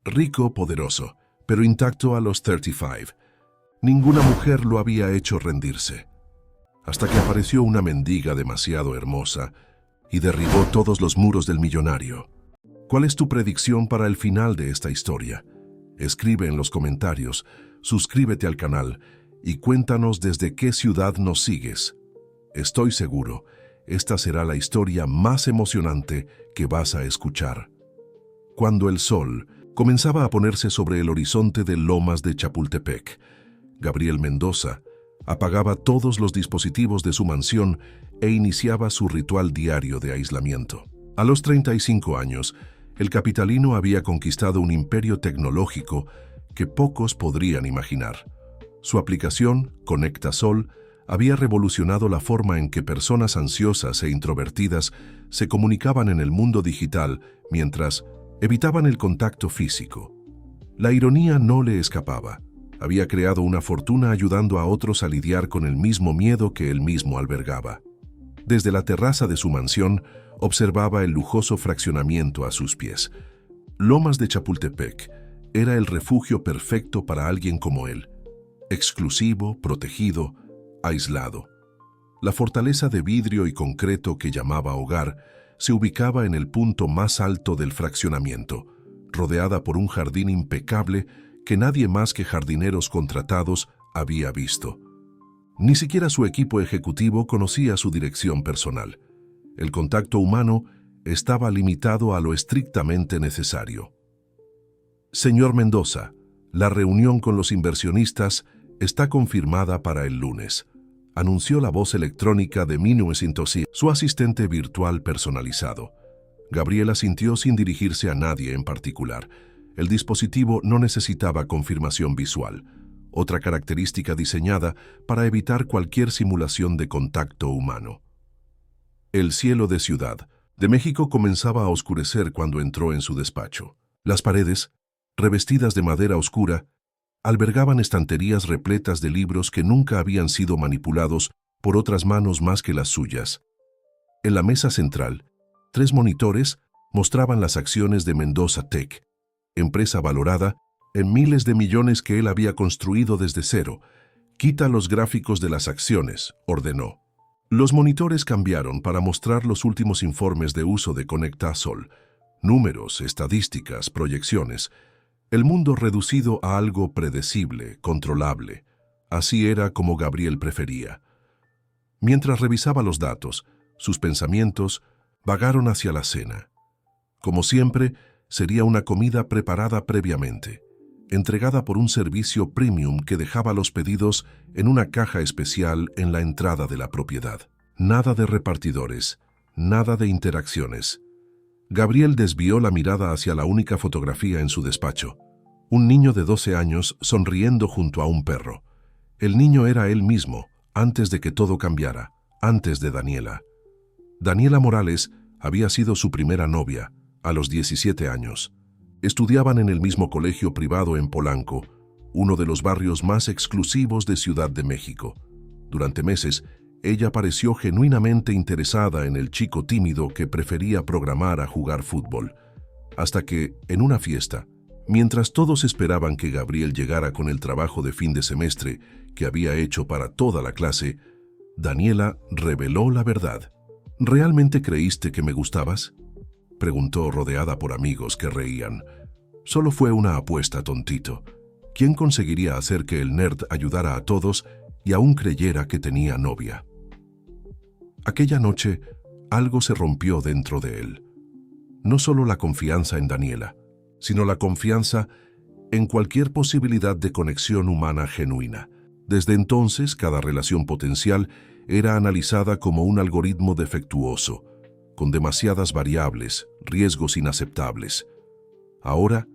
rico, poderoso, pero intacto a los 35. Ninguna mujer lo había hecho rendirse, hasta que apareció una mendiga demasiado hermosa y derribó todos los muros del millonario. ¿Cuál es tu predicción para el final de esta historia? Escribe en los comentarios, suscríbete al canal y cuéntanos desde qué ciudad nos sigues. Estoy seguro, esta será la historia más emocionante que vas a escuchar. Cuando el sol comenzaba a ponerse sobre el horizonte de Lomas de Chapultepec, Gabriel Mendoza apagaba todos los dispositivos de su mansión e iniciaba su ritual diario de aislamiento. A los 35 años, el capitalino había conquistado un imperio tecnológico que pocos podrían imaginar. Su aplicación, ConectaSol, había revolucionado la forma en que personas ansiosas e introvertidas se comunicaban en el mundo digital mientras evitaban el contacto físico. La ironía no le escapaba. Había creado una fortuna ayudando a otros a lidiar con el mismo miedo que él mismo albergaba. Desde la terraza de su mansión, observaba el lujoso fraccionamiento a sus pies. Lomas de Chapultepec era el refugio perfecto para alguien como él. Exclusivo, protegido, aislado. La fortaleza de vidrio y concreto que llamaba hogar se ubicaba en el punto más alto del fraccionamiento, rodeada por un jardín impecable que nadie más que jardineros contratados había visto. Ni siquiera su equipo ejecutivo conocía su dirección personal. El contacto humano estaba limitado a lo estrictamente necesario. Señor Mendoza, la reunión con los inversionistas está confirmada para el lunes, anunció la voz electrónica de 1900, su asistente virtual personalizado. Gabriela sintió sin dirigirse a nadie en particular. El dispositivo no necesitaba confirmación visual, otra característica diseñada para evitar cualquier simulación de contacto humano. El cielo de Ciudad de México comenzaba a oscurecer cuando entró en su despacho. Las paredes, revestidas de madera oscura, albergaban estanterías repletas de libros que nunca habían sido manipulados por otras manos más que las suyas. En la mesa central, 3 monitores mostraban las acciones de Mendoza Tech, empresa valorada en miles de millones que él había construido desde cero. Quita los gráficos de las acciones, ordenó. Los monitores cambiaron para mostrar los últimos informes de uso de ConectaSol, números, estadísticas, proyecciones. El mundo reducido a algo predecible, controlable. Así era como Gabriel prefería. Mientras revisaba los datos, sus pensamientos vagaron hacia la cena. Como siempre, sería una comida preparada previamente, entregada por un servicio premium que dejaba los pedidos en una caja especial en la entrada de la propiedad. Nada de repartidores, nada de interacciones. Gabriel desvió la mirada hacia la única fotografía en su despacho. Un niño de 12 años sonriendo junto a un perro. El niño era él mismo, antes de que todo cambiara, antes de Daniela. Daniela Morales había sido su primera novia, a los 17 años. Estudiaban en el mismo colegio privado en Polanco, uno de los barrios más exclusivos de Ciudad de México. Durante meses, ella pareció genuinamente interesada en el chico tímido que prefería programar a jugar fútbol. Hasta que, en una fiesta, mientras todos esperaban que Gabriel llegara con el trabajo de fin de semestre que había hecho para toda la clase, Daniela reveló la verdad. ¿Realmente creíste que me gustabas?, preguntó rodeada por amigos que reían. Solo fue una apuesta, tontito. ¿Quién conseguiría hacer que el nerd ayudara a todos y aún creyera que tenía novia? Aquella noche, algo se rompió dentro de él. No solo la confianza en Daniela, sino la confianza en cualquier posibilidad de conexión humana genuina. Desde entonces, cada relación potencial era analizada como un algoritmo defectuoso, con demasiadas variables, riesgos inaceptables. Ahora,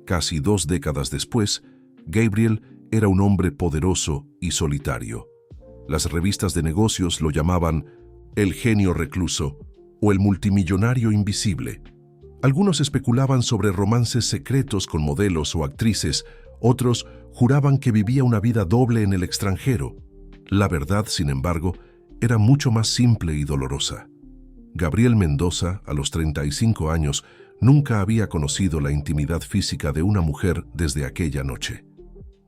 casi 2 décadas después, Gabriel era un hombre poderoso y solitario. Las revistas de negocios lo llamaban el genio recluso o el multimillonario invisible. Algunos especulaban sobre romances secretos con modelos o actrices, otros juraban que vivía una vida doble en el extranjero. La verdad, sin embargo, era mucho más simple y dolorosa. Gabriel Mendoza, a los 35 años, Nunca había conocido la intimidad física de una mujer desde aquella noche.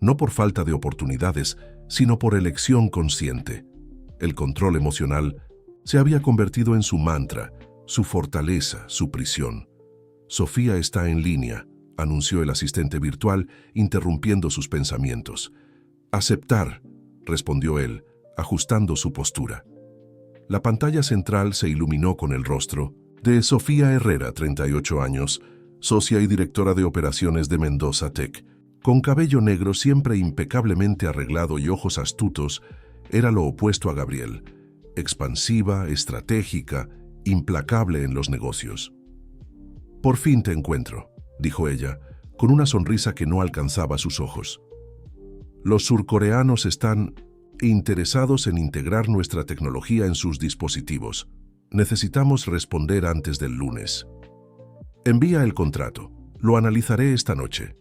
No por falta de oportunidades, sino por elección consciente. El control emocional se había convertido en su mantra, su fortaleza, su prisión. Sofía está en línea, anunció el asistente virtual, interrumpiendo sus pensamientos. Aceptar, respondió él, ajustando su postura. La pantalla central se iluminó con el rostro de Sofía Herrera, 38 años, socia y directora de operaciones de Mendoza Tech. Con cabello negro siempre impecablemente arreglado y ojos astutos, era lo opuesto a Gabriel. Expansiva, estratégica, implacable en los negocios. «Por fin te encuentro», dijo ella, con una sonrisa que no alcanzaba sus ojos. «Los surcoreanos están interesados en integrar nuestra tecnología en sus dispositivos. Necesitamos responder antes del lunes. Envía el contrato. Lo analizaré esta noche.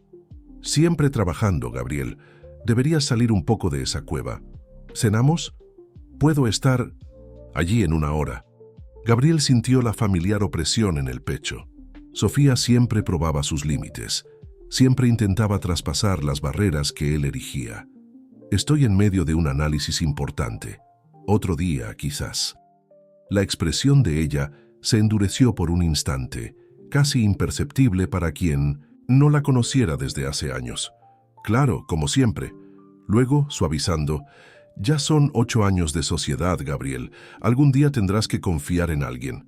Siempre trabajando, Gabriel. Deberías salir un poco de esa cueva. ¿Cenamos? Puedo estar allí en una hora». Gabriel sintió la familiar opresión en el pecho. Sofía siempre probaba sus límites. Siempre intentaba traspasar las barreras que él erigía. «Estoy en medio de un análisis importante. Otro día, quizás». La expresión de ella se endureció por un instante, casi imperceptible para quien no la conociera desde hace años. «Claro, como siempre». Luego, suavizando, «Ya son 8 años de sociedad, Gabriel. Algún día tendrás que confiar en alguien».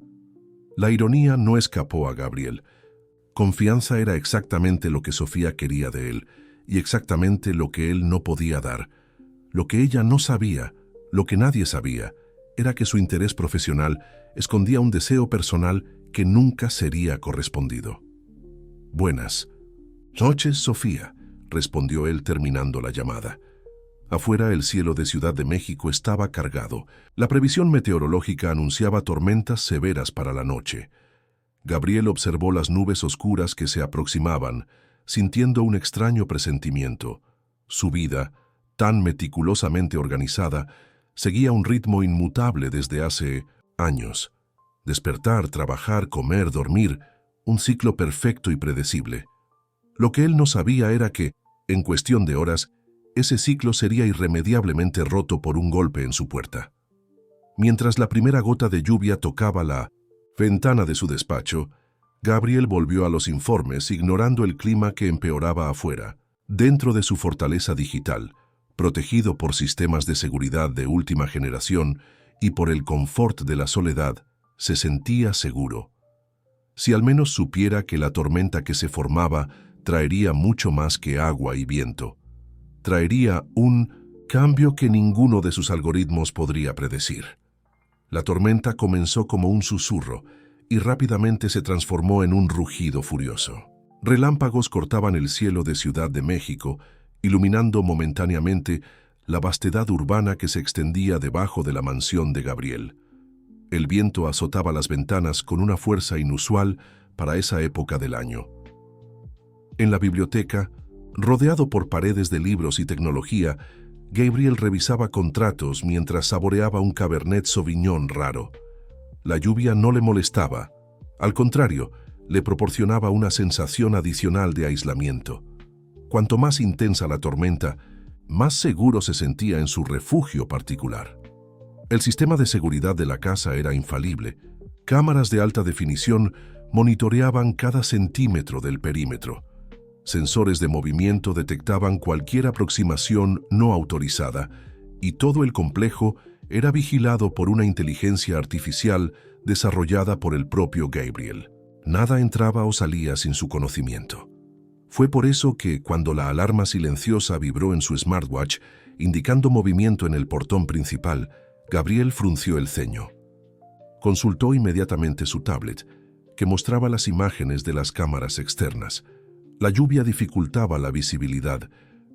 La ironía no escapó a Gabriel. Confianza era exactamente lo que Sofía quería de él, y exactamente lo que él no podía dar. Lo que ella no sabía, lo que nadie sabía, era que su interés profesional escondía un deseo personal que nunca sería correspondido. «Buenas noches, Sofía», respondió él terminando la llamada. Afuera el cielo de Ciudad de México estaba cargado. La previsión meteorológica anunciaba tormentas severas para la noche. Gabriel observó las nubes oscuras que se aproximaban, sintiendo un extraño presentimiento. Su vida, tan meticulosamente organizada, seguía un ritmo inmutable desde hace años. Despertar, trabajar, comer, dormir, un ciclo perfecto y predecible. Lo que él no sabía era que, en cuestión de horas, ese ciclo sería irremediablemente roto por un golpe en su puerta. Mientras la primera gota de lluvia tocaba la ventana de su despacho, Gabriel volvió a los informes, ignorando el clima que empeoraba afuera. Dentro de su fortaleza digital, protegido por sistemas de seguridad de última generación y por el confort de la soledad, se sentía seguro. Si al menos supiera que la tormenta que se formaba traería mucho más que agua y viento. Traería un cambio que ninguno de sus algoritmos podría predecir. La tormenta comenzó como un susurro y rápidamente se transformó en un rugido furioso. Relámpagos cortaban el cielo de Ciudad de México, iluminando momentáneamente la vastedad urbana que se extendía debajo de la mansión de Gabriel. El viento azotaba las ventanas con una fuerza inusual para esa época del año. En la biblioteca, rodeado por paredes de libros y tecnología, Gabriel revisaba contratos mientras saboreaba un Cabernet Sauvignon raro. La lluvia no le molestaba. Al contrario, le proporcionaba una sensación adicional de aislamiento. Cuanto más intensa la tormenta, más seguro se sentía en su refugio particular. El sistema de seguridad de la casa era infalible. Cámaras de alta definición monitoreaban cada centímetro del perímetro. Sensores de movimiento detectaban cualquier aproximación no autorizada y todo el complejo era vigilado por una inteligencia artificial desarrollada por el propio Gabriel. Nada entraba o salía sin su conocimiento. Fue por eso que, cuando la alarma silenciosa vibró en su smartwatch, indicando movimiento en el portón principal, Gabriel frunció el ceño. Consultó inmediatamente su tablet, que mostraba las imágenes de las cámaras externas. La lluvia dificultaba la visibilidad,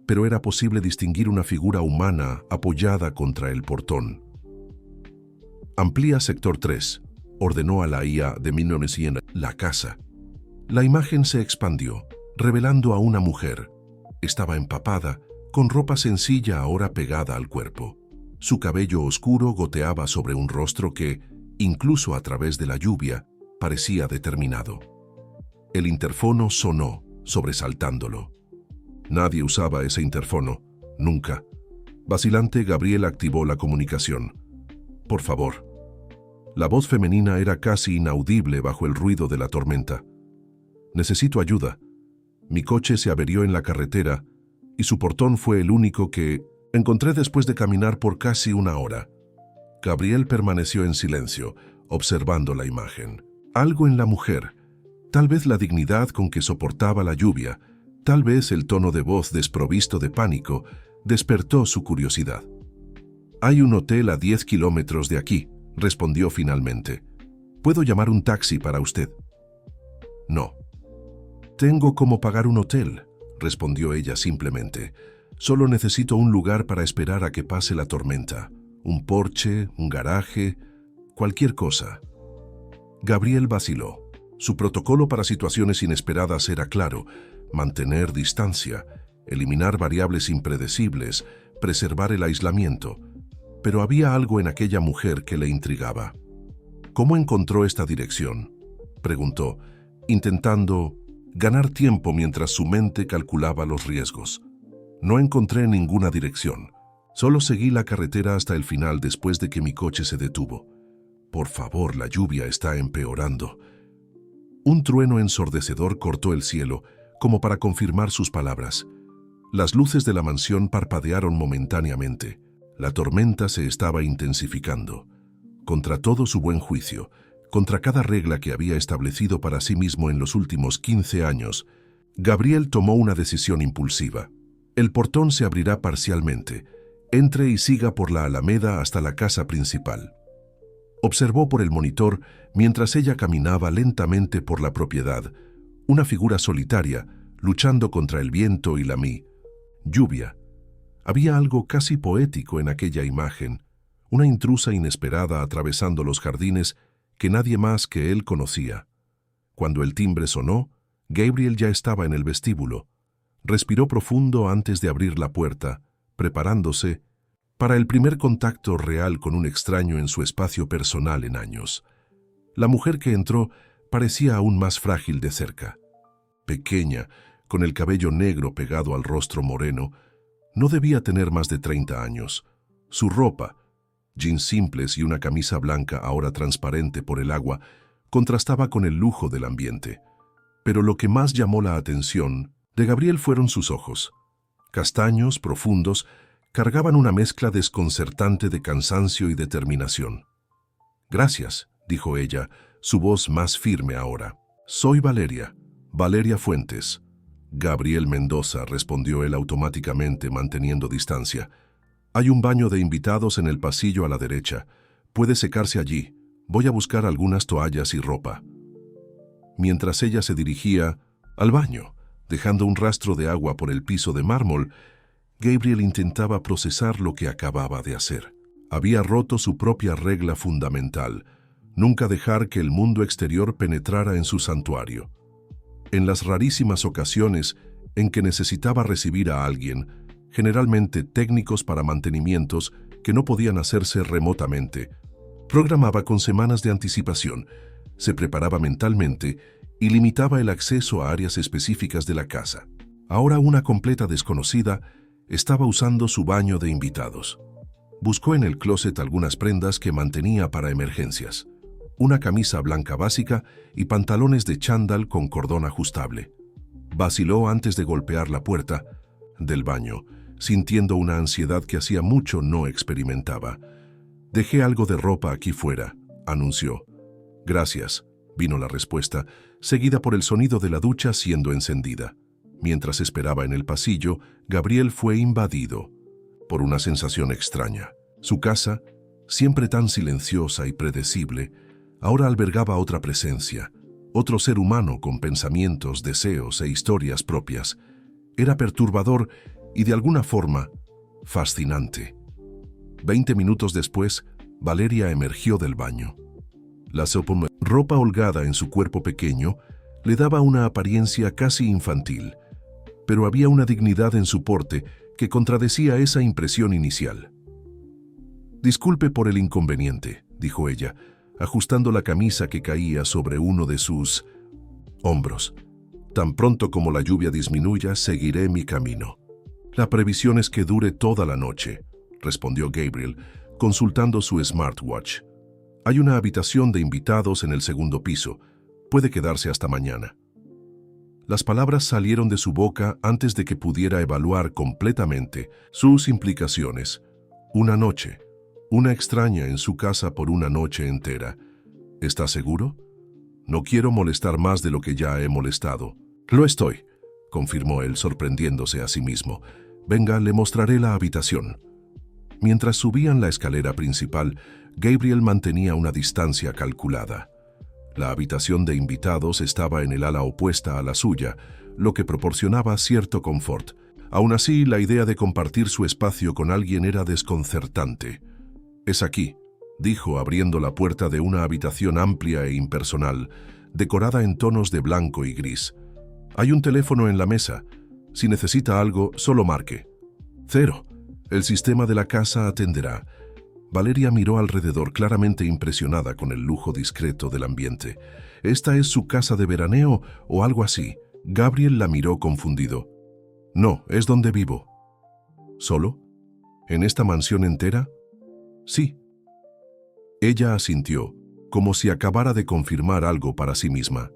pero era posible distinguir una figura humana apoyada contra el portón. «Amplía sector 3», ordenó a la IA de 1900 la casa. La imagen se expandió, revelando a una mujer. Estaba empapada, con ropa sencilla ahora pegada al cuerpo. Su cabello oscuro goteaba sobre un rostro que, incluso a través de la lluvia, parecía determinado. El interfono sonó, sobresaltándolo. Nadie usaba ese interfono, nunca. Vacilante, Gabriel activó la comunicación. Por favor. La voz femenina era casi inaudible bajo el ruido de la tormenta. Necesito ayuda. Mi coche se averió en la carretera y su portón fue el único que encontré después de caminar por casi una hora. Gabriel permaneció en silencio, observando la imagen. Algo en la mujer, tal vez la dignidad con que soportaba la lluvia, tal vez el tono de voz desprovisto de pánico, despertó su curiosidad. «Hay un hotel a 10 kilómetros de aquí», respondió finalmente. «¿Puedo llamar un taxi para usted?» «No». «Tengo cómo pagar un hotel», respondió ella simplemente. «Solo necesito un lugar para esperar a que pase la tormenta. Un porche, un garaje, cualquier cosa». Gabriel vaciló. Su protocolo para situaciones inesperadas era claro: mantener distancia, eliminar variables impredecibles, preservar el aislamiento. Pero había algo en aquella mujer que le intrigaba. «¿Cómo encontró esta dirección?», preguntó, intentando ganar tiempo mientras su mente calculaba los riesgos. «No encontré ninguna dirección. Solo seguí la carretera hasta el final después de que mi coche se detuvo. Por favor, la lluvia está empeorando». Un trueno ensordecedor cortó el cielo, como para confirmar sus palabras. Las luces de la mansión parpadearon momentáneamente. La tormenta se estaba intensificando. Contra todo su buen juicio, contra cada regla que había establecido para sí mismo en los últimos 15 años, Gabriel tomó una decisión impulsiva. El portón se abrirá parcialmente. Entre y siga por la alameda hasta la casa principal. Observó por el monitor, mientras ella caminaba lentamente por la propiedad, una figura solitaria, luchando contra el viento y la lluvia. Había algo casi poético en aquella imagen, una intrusa inesperada atravesando los jardines que nadie más que él conocía. Cuando el timbre sonó, Gabriel ya estaba en el vestíbulo. Respiró profundo antes de abrir la puerta, preparándose para el primer contacto real con un extraño en su espacio personal en años. La mujer que entró parecía aún más frágil de cerca. Pequeña, con el cabello negro pegado al rostro moreno, no debía tener más de 30 años. Su ropa, jeans simples y una camisa blanca ahora transparente por el agua, contrastaba con el lujo del ambiente. Pero lo que más llamó la atención de Gabriel fueron sus ojos. Castaños, profundos, cargaban una mezcla desconcertante de cansancio y determinación. «Gracias», dijo ella, su voz más firme ahora. «Soy Valeria Fuentes». «Gabriel Mendoza», respondió él automáticamente, manteniendo distancia. «Hay un baño de invitados en el pasillo a la derecha. Puede secarse allí. Voy a buscar algunas toallas y ropa». Mientras ella se dirigía al baño, dejando un rastro de agua por el piso de mármol, Gabriel intentaba procesar lo que acababa de hacer. Había roto su propia regla fundamental: nunca dejar que el mundo exterior penetrara en su santuario. En las rarísimas ocasiones en que necesitaba recibir a alguien, generalmente técnicos para mantenimientos que no podían hacerse remotamente, programaba con semanas de anticipación, se preparaba mentalmente y limitaba el acceso a áreas específicas de la casa. Ahora una completa desconocida estaba usando su baño de invitados. Buscó en el closet algunas prendas que mantenía para emergencias: una camisa blanca básica y pantalones de chándal con cordón ajustable. Vaciló antes de golpear la puerta del baño, sintiendo una ansiedad que hacía mucho no experimentaba. «Dejé algo de ropa aquí fuera», anunció. «Gracias», vino la respuesta, seguida por el sonido de la ducha siendo encendida. Mientras esperaba en el pasillo, Gabriel fue invadido por una sensación extraña. Su casa, siempre tan silenciosa y predecible, ahora albergaba otra presencia, otro ser humano con pensamientos, deseos e historias propias. Era perturbador y, de alguna forma, fascinante. 20 minutos después, Valeria emergió del baño. La ropa holgada en su cuerpo pequeño le daba una apariencia casi infantil, pero había una dignidad en su porte que contradecía esa impresión inicial. «Disculpe por el inconveniente», dijo ella, ajustando la camisa que caía sobre uno de sus Hombros. Tan pronto como la lluvia disminuya, seguiré mi camino. La previsión es que dure toda la noche, respondió Gabriel, consultando su smartwatch. Hay una habitación de invitados en el segundo piso. Puede quedarse hasta mañana. Las palabras salieron de su boca antes de que pudiera evaluar completamente sus implicaciones. Una noche. Una extraña en su casa por una noche entera. ¿Está seguro? No quiero molestar más de lo que ya he molestado. Lo estoy, confirmó él, sorprendiéndose a sí mismo. Venga, le mostraré la habitación. Mientras subían la escalera principal, Gabriel mantenía una distancia calculada. La habitación de invitados estaba en el ala opuesta a la suya, lo que proporcionaba cierto confort. Aún así, la idea de compartir su espacio con alguien era desconcertante. «Es aquí», dijo abriendo la puerta de una habitación amplia e impersonal, decorada en tonos de blanco y gris. «Hay un teléfono en la mesa. Si necesita algo, solo marque». «0. El sistema de la casa atenderá». Valeria miró alrededor, claramente impresionada con el lujo discreto del ambiente. ¿Esta es su casa de veraneo o algo así? Gabriel la miró confundido. «No, es donde vivo». «¿Solo? ¿En esta mansión entera?» «Sí». Ella asintió, como si acabara de confirmar algo para sí misma.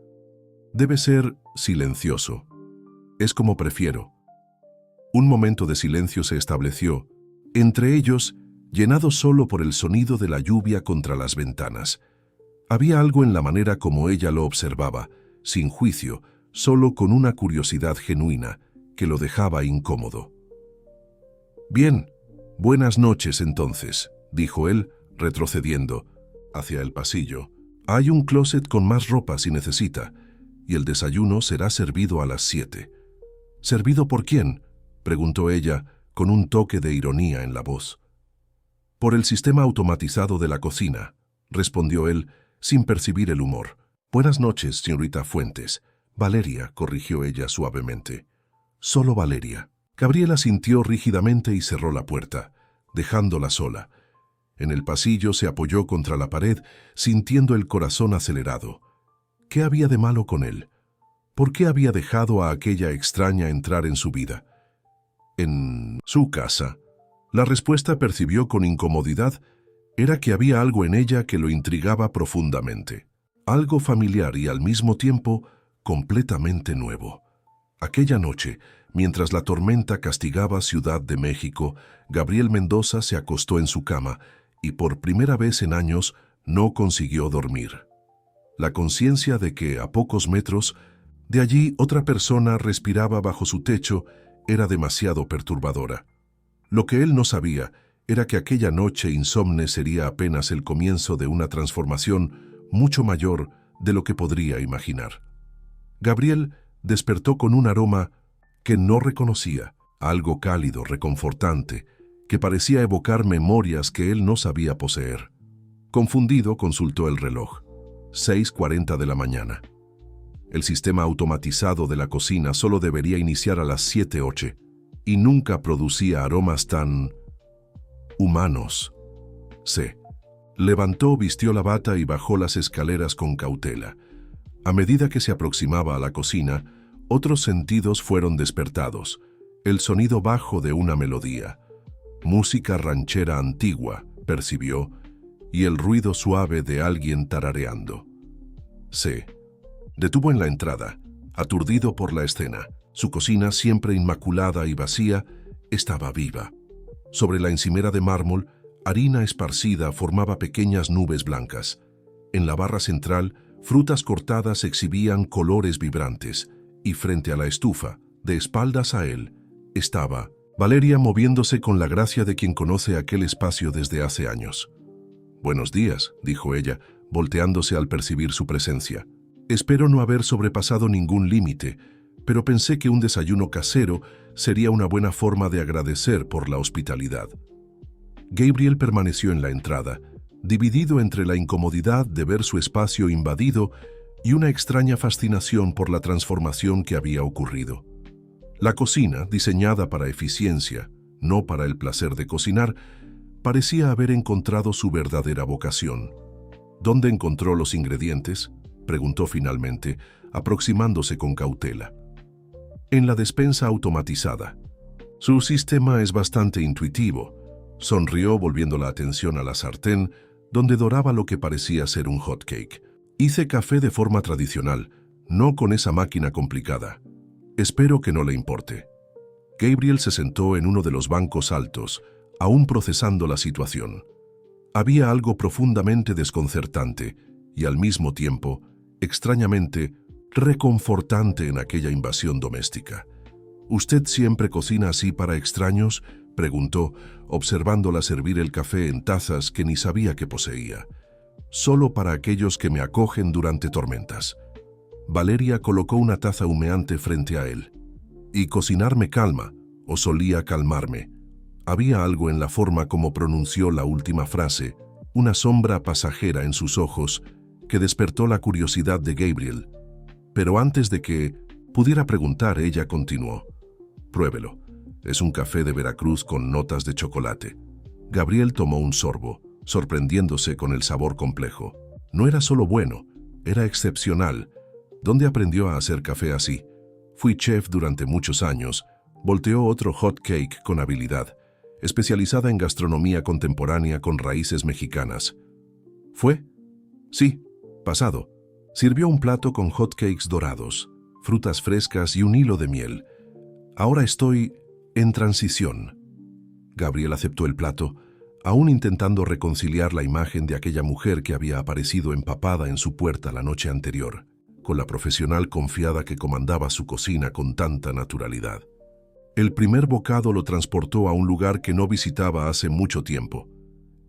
«Debe ser silencioso. Es como prefiero». Un momento de silencio se estableció, entre ellos, llenado solo por el sonido de la lluvia contra las ventanas. Había algo en la manera como ella lo observaba, sin juicio, solo con una curiosidad genuina, que lo dejaba incómodo. «Bien, buenas noches entonces», dijo él, retrocediendo hacia el pasillo. «Hay un closet con más ropa si necesita, y el desayuno será servido a las 7. «¿Servido por quién?», preguntó ella, con un toque de ironía en la voz. «Por el sistema automatizado de la cocina», respondió él, sin percibir el humor. «Buenas noches, señorita Fuentes». «Valeria», corrigió ella suavemente. «Solo Valeria». Gabriela asintió rígidamente y cerró la puerta, dejándola sola. En el pasillo se apoyó contra la pared, sintiendo el corazón acelerado. ¿Qué había de malo con él? ¿Por qué había dejado a aquella extraña entrar en su vida? En su casa. La respuesta percibió con incomodidad era que había algo en ella que lo intrigaba profundamente. Algo familiar y al mismo tiempo completamente nuevo. Aquella noche, mientras la tormenta castigaba Ciudad de México, Gabriel Mendoza se acostó en su cama y por primera vez en años no consiguió dormir. La conciencia de que a pocos metros de allí otra persona respiraba bajo su techo era demasiado perturbadora. Lo que él no sabía era que aquella noche insomne sería apenas el comienzo de una transformación mucho mayor de lo que podría imaginar. Gabriel despertó con un aroma que no reconocía, algo cálido, reconfortante, que parecía evocar memorias que él no sabía poseer. Confundido, consultó el reloj. 6:40 de la mañana. El sistema automatizado de la cocina solo debería iniciar a las 7:08 y nunca producía aromas tan humanos. Se levantó, vistió la bata y bajó las escaleras con cautela. A medida que se aproximaba a la cocina, otros sentidos fueron despertados. El sonido bajo de una melodía. Música ranchera antigua, percibió, y el ruido suave de alguien tarareando. Se detuvo en la entrada, aturdido por la escena. Su cocina, siempre inmaculada y vacía, estaba viva. Sobre la encimera de mármol, harina esparcida formaba pequeñas nubes blancas. En la barra central, frutas cortadas exhibían colores vibrantes, y frente a la estufa, de espaldas a él, estaba Valeria moviéndose con la gracia de quien conoce aquel espacio desde hace años. «Buenos días», dijo ella, volteándose al percibir su presencia. «Espero no haber sobrepasado ningún límite, pero pensé que un desayuno casero sería una buena forma de agradecer por la hospitalidad». Gabriel permaneció en la entrada, dividido entre la incomodidad de ver su espacio invadido y una extraña fascinación por la transformación que había ocurrido. La cocina, diseñada para eficiencia, no para el placer de cocinar, parecía haber encontrado su verdadera vocación. «¿Dónde encontró los ingredientes?», preguntó finalmente, aproximándose con cautela. En la despensa automatizada. Su sistema es bastante intuitivo. Sonrió volviendo la atención a la sartén, donde doraba lo que parecía ser un hot cake. Hice café de forma tradicional, no con esa máquina complicada. Espero que no le importe. Gabriel se sentó en uno de los bancos altos, aún procesando la situación. Había algo profundamente desconcertante y al mismo tiempo, extrañamente, reconfortante en aquella invasión doméstica. ¿Usted siempre cocina así para extraños?, preguntó, observándola servir el café en tazas que ni sabía que poseía. Solo para aquellos que me acogen durante tormentas. Valeria colocó una taza humeante frente a él. Y cocinar me calma, o solía calmarme. Había algo en la forma como pronunció la última frase, una sombra pasajera en sus ojos, que despertó la curiosidad de Gabriel. Pero antes de que pudiera preguntar, ella continuó. Pruébelo. Es un café de Veracruz con notas de chocolate. Gabriel tomó un sorbo, sorprendiéndose con el sabor complejo. No era solo bueno, era excepcional. ¿Dónde aprendió a hacer café así? Fui chef durante muchos años. Volteó otro hot cake con habilidad, especializada en gastronomía contemporánea con raíces mexicanas. ¿Fue? Sí, pasado. Sirvió un plato con hot cakes dorados, frutas frescas y un hilo de miel. Ahora estoy en transición. Gabriel aceptó el plato, aún intentando reconciliar la imagen de aquella mujer que había aparecido empapada en su puerta la noche anterior, con la profesional confiada que comandaba su cocina con tanta naturalidad. El primer bocado lo transportó a un lugar que no visitaba hace mucho tiempo.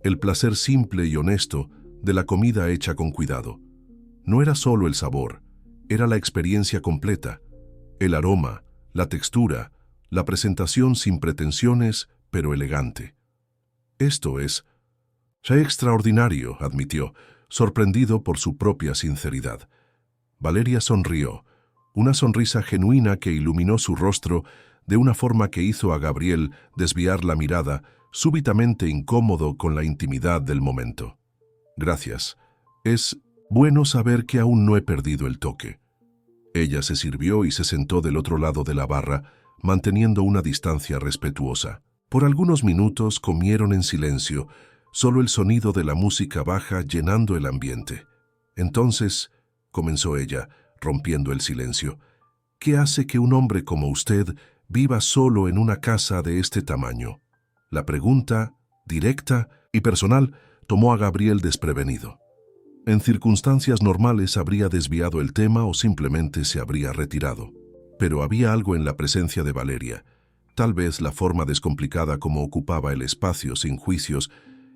El placer simple y honesto de la comida hecha con cuidado. No era solo el sabor, era la experiencia completa, el aroma, la textura, la presentación sin pretensiones, pero elegante. Esto es extraordinario, admitió, sorprendido por su propia sinceridad. Valeria sonrió, una sonrisa genuina que iluminó su rostro de una forma que hizo a Gabriel desviar la mirada, súbitamente incómodo con la intimidad del momento. Gracias. Es bueno saber que aún no he perdido el toque. Ella se sirvió y se sentó del otro lado de la barra, manteniendo una distancia respetuosa. Por algunos minutos comieron en silencio, solo el sonido de la música baja llenando el ambiente. Entonces, comenzó ella, rompiendo el silencio, ¿qué hace que un hombre como usted viva solo en una casa de este tamaño? La pregunta, directa y personal, tomó a Gabriel desprevenido. En circunstancias normales habría desviado el tema o simplemente se habría retirado. Pero había algo en la presencia de Valeria, tal vez la forma descomplicada como ocupaba el espacio sin juicios,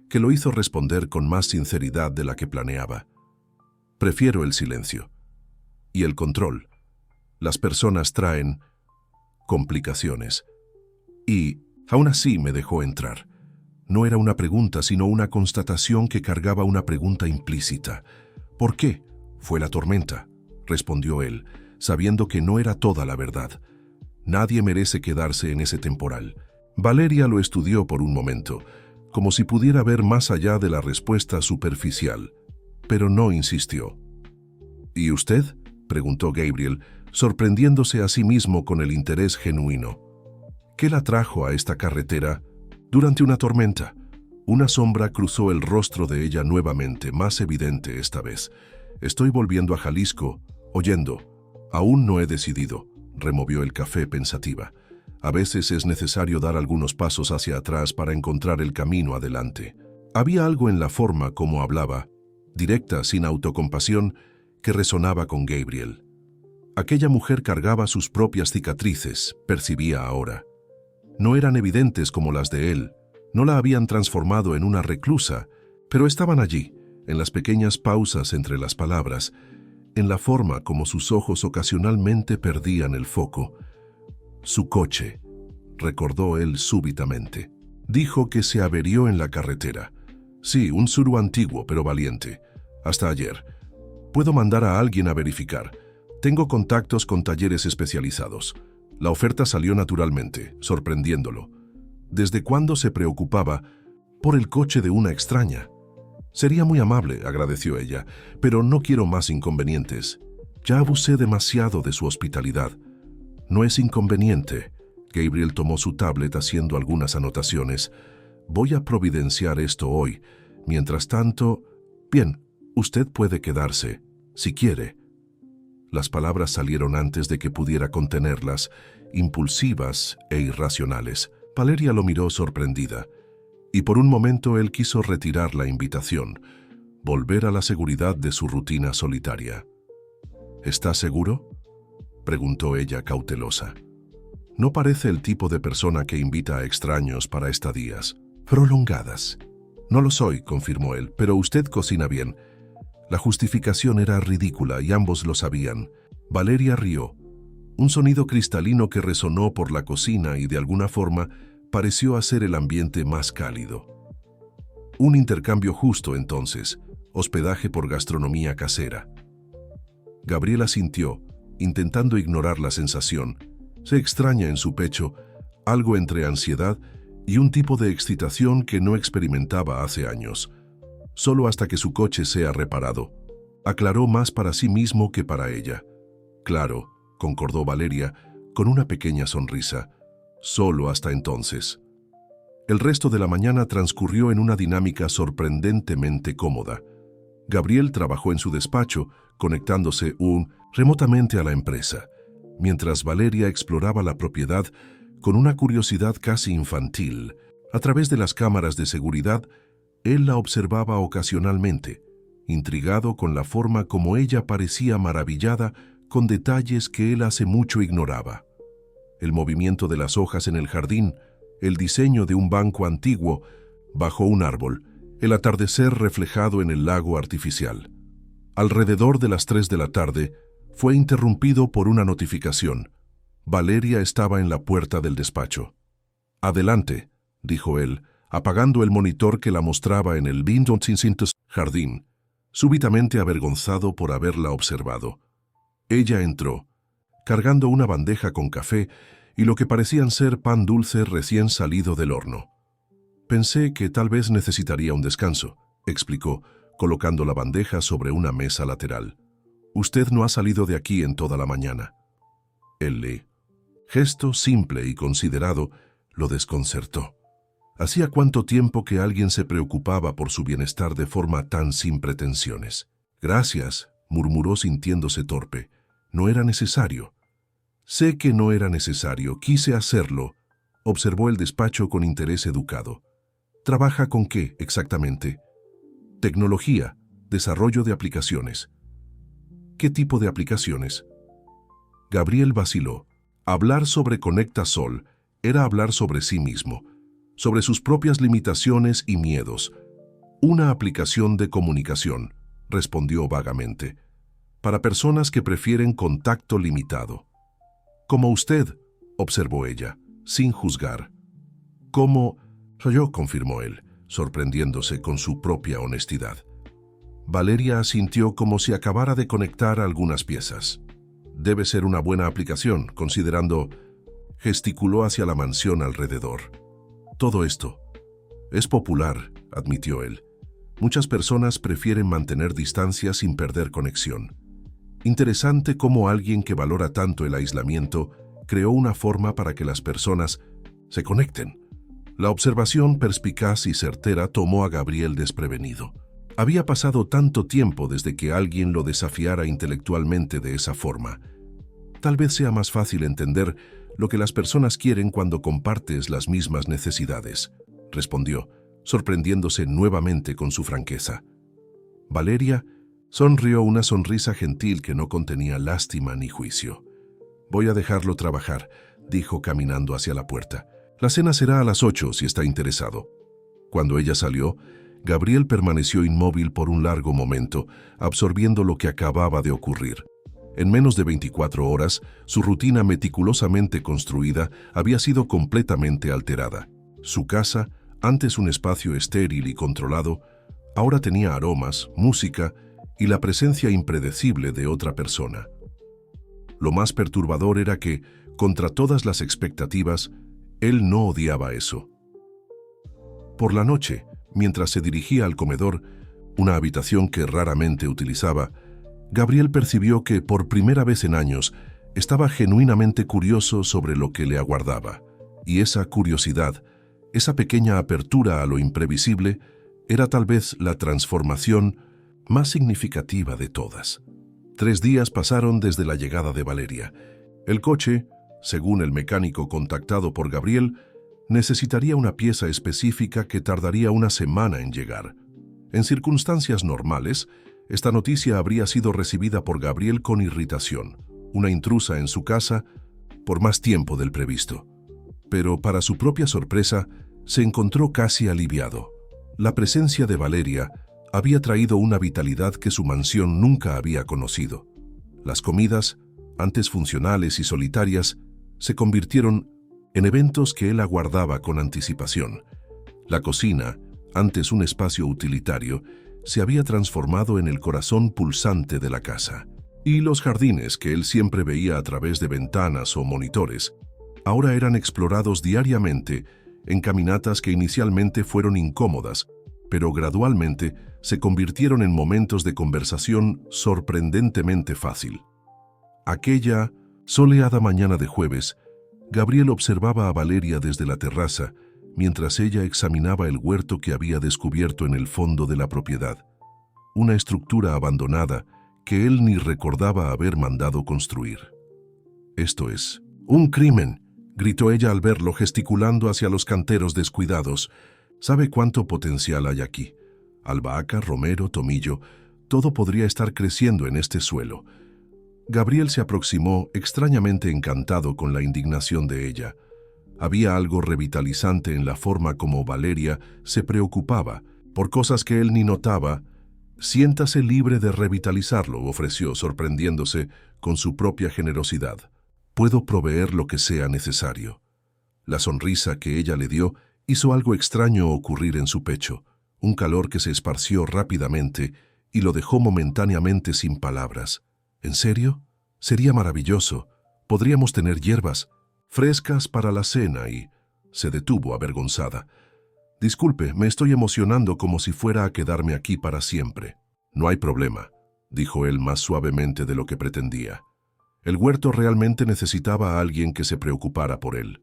que lo hizo responder con más sinceridad de la que planeaba. Prefiero el silencio. Y el control. Las personas traen complicaciones. Y aún así me dejó entrar. No era una pregunta, sino una constatación que cargaba una pregunta implícita. ¿Por qué? Fue la tormenta, respondió él, sabiendo que no era toda la verdad. Nadie merece quedarse en ese temporal. Valeria lo estudió por un momento, como si pudiera ver más allá de la respuesta superficial, pero no insistió. ¿Y usted?, preguntó Gabriel, sorprendiéndose a sí mismo con el interés genuino. ¿Qué la trajo a esta carretera? Durante una tormenta, una sombra cruzó el rostro de ella nuevamente, más evidente esta vez. Estoy volviendo a Jalisco, oyendo. Aún no he decidido, removió el café pensativa. A veces es necesario dar algunos pasos hacia atrás para encontrar el camino adelante. Había algo en la forma como hablaba, directa, sin autocompasión, que resonaba con Gabriel. Aquella mujer cargaba sus propias cicatrices, percibía ahora. No eran evidentes como las de él, no la habían transformado en una reclusa, pero estaban allí, en las pequeñas pausas entre las palabras, en la forma como sus ojos ocasionalmente perdían el foco. Su coche, recordó él súbitamente. Dijo que se averió en la carretera. Sí, un Tsuru antiguo, pero valiente. Hasta ayer. Puedo mandar a alguien a verificar. Tengo contactos con talleres especializados. La oferta salió naturalmente, sorprendiéndolo. ¿Desde cuándo se preocupaba por el coche de una extraña? Sería muy amable, agradeció ella, pero no quiero más inconvenientes. Ya abusé demasiado de su hospitalidad. No es inconveniente. Gabriel tomó su tablet haciendo algunas anotaciones. Voy a providenciar esto hoy. Mientras tanto, bien, usted puede quedarse, si quiere. Las palabras salieron antes de que pudiera contenerlas, impulsivas e irracionales. Valeria lo miró sorprendida, y por un momento él quiso retirar la invitación, volver a la seguridad de su rutina solitaria. ¿Está seguro?, preguntó ella cautelosa. No parece el tipo de persona que invita a extraños para estadías prolongadas. No lo soy, confirmó él, pero usted cocina bien. La justificación era ridícula y ambos lo sabían. Valeria rió. Un sonido cristalino que resonó por la cocina y de alguna forma pareció hacer el ambiente más cálido. Un intercambio justo entonces, hospedaje por gastronomía casera. Gabriel asintió, intentando ignorar la sensación. Se extraña en su pecho, algo entre ansiedad y un tipo de excitación que no experimentaba hace años. Solo hasta que su coche sea reparado. Aclaró más para sí mismo que para ella. Claro, concordó Valeria, con una pequeña sonrisa. Solo hasta entonces. El resto de la mañana transcurrió en una dinámica sorprendentemente cómoda. Gabriel trabajó en su despacho, conectándose remotamente a la empresa, mientras Valeria exploraba la propiedad con una curiosidad casi infantil. A través de las cámaras de seguridad, él la observaba ocasionalmente, intrigado con la forma como ella parecía maravillada con detalles que él hace mucho ignoraba. El movimiento de las hojas en el jardín, el diseño de un banco antiguo bajo un árbol, el atardecer reflejado en el lago artificial. Alrededor de las 3 de la tarde, fue interrumpido por una notificación. Valeria estaba en la puerta del despacho. «Adelante», dijo él, apagando el monitor que la mostraba en el jardín, súbitamente avergonzado por haberla observado. Ella entró, cargando una bandeja con café y lo que parecían ser pan dulce recién salido del horno. «Pensé que tal vez necesitaría un descanso», explicó, colocando la bandeja sobre una mesa lateral. «Usted no ha salido de aquí en toda la mañana». El gesto simple y considerado lo desconcertó. Hacía cuánto tiempo que alguien se preocupaba por su bienestar de forma tan sin pretensiones. «Gracias», murmuró sintiéndose torpe. «No era necesario». «Sé que no era necesario, quise hacerlo», observó el despacho con interés educado. «¿Trabaja con qué, exactamente?» «Tecnología, desarrollo de aplicaciones». «¿Qué tipo de aplicaciones?» Gabriel vaciló. Hablar sobre Conecta Sol era hablar sobre sí mismo, sobre sus propias limitaciones y miedos. «Una aplicación de comunicación», respondió vagamente, «para personas que prefieren contacto limitado». «Como usted», observó ella, sin juzgar. «¿Cómo?» «Yo», confirmó él, sorprendiéndose con su propia honestidad. Valeria asintió como si acabara de conectar algunas piezas. «Debe ser una buena aplicación, considerando...» Gesticuló hacia la mansión alrededor. «Todo esto es popular», admitió él. «Muchas personas prefieren mantener distancia sin perder conexión. Interesante cómo alguien que valora tanto el aislamiento creó una forma para que las personas se conecten». La observación perspicaz y certera tomó a Gabriel desprevenido. Había pasado tanto tiempo desde que alguien lo desafiara intelectualmente de esa forma. Tal vez sea más fácil entender lo que las personas quieren cuando compartes las mismas necesidades, respondió, sorprendiéndose nuevamente con su franqueza. Valeria sonrió una sonrisa gentil que no contenía lástima ni juicio. «Voy a dejarlo trabajar», dijo caminando hacia la puerta. «La cena será a las 8 si está interesado». Cuando ella salió, Gabriel permaneció inmóvil por un largo momento, absorbiendo lo que acababa de ocurrir. En menos de 24 horas, su rutina meticulosamente construida había sido completamente alterada. Su casa, antes un espacio estéril y controlado, ahora tenía aromas, música y la presencia impredecible de otra persona. Lo más perturbador era que, contra todas las expectativas, él no odiaba eso. Por la noche, mientras se dirigía al comedor, una habitación que raramente utilizaba, Gabriel percibió que, por primera vez en años, estaba genuinamente curioso sobre lo que le aguardaba, y esa curiosidad, esa pequeña apertura a lo imprevisible, era tal vez la transformación más significativa de todas. 3 días pasaron desde la llegada de Valeria. El coche, según el mecánico contactado por Gabriel, necesitaría una pieza específica que tardaría una semana en llegar. En circunstancias normales, esta noticia habría sido recibida por Gabriel con irritación, una intrusa en su casa, por más tiempo del previsto. Pero para su propia sorpresa, se encontró casi aliviado. La presencia de Valeria había traído una vitalidad que su mansión nunca había conocido. Las comidas, antes funcionales y solitarias, se convirtieron en eventos que él aguardaba con anticipación. La cocina, antes un espacio utilitario, se había transformado en el corazón pulsante de la casa. Y los jardines que él siempre veía a través de ventanas o monitores, ahora eran explorados diariamente en caminatas que inicialmente fueron incómodas, pero gradualmente se convirtieron en momentos de conversación sorprendentemente fácil. Aquella soleada mañana de jueves, Gabriel observaba a Valeria desde la terraza mientras ella examinaba el huerto que había descubierto en el fondo de la propiedad, una estructura abandonada que él ni recordaba haber mandado construir. «Esto es un crimen», gritó ella al verlo gesticulando hacia los canteros descuidados. «¿Sabe cuánto potencial hay aquí? Albahaca, romero, tomillo, todo podría estar creciendo en este suelo». Gabriel se aproximó extrañamente encantado con la indignación de ella. Había algo revitalizante en la forma como Valeria se preocupaba por cosas que él ni notaba. «Siéntase libre de revitalizarlo», ofreció, sorprendiéndose con su propia generosidad. «Puedo proveer lo que sea necesario». La sonrisa que ella le dio hizo algo extraño ocurrir en su pecho, un calor que se esparció rápidamente y lo dejó momentáneamente sin palabras. «¿En serio? Sería maravilloso. Podríamos tener hierbas frescas para la cena» y se detuvo avergonzada. «Disculpe, me estoy emocionando como si fuera a quedarme aquí para siempre». «No hay problema», dijo él más suavemente de lo que pretendía. El huerto realmente necesitaba a alguien que se preocupara por él.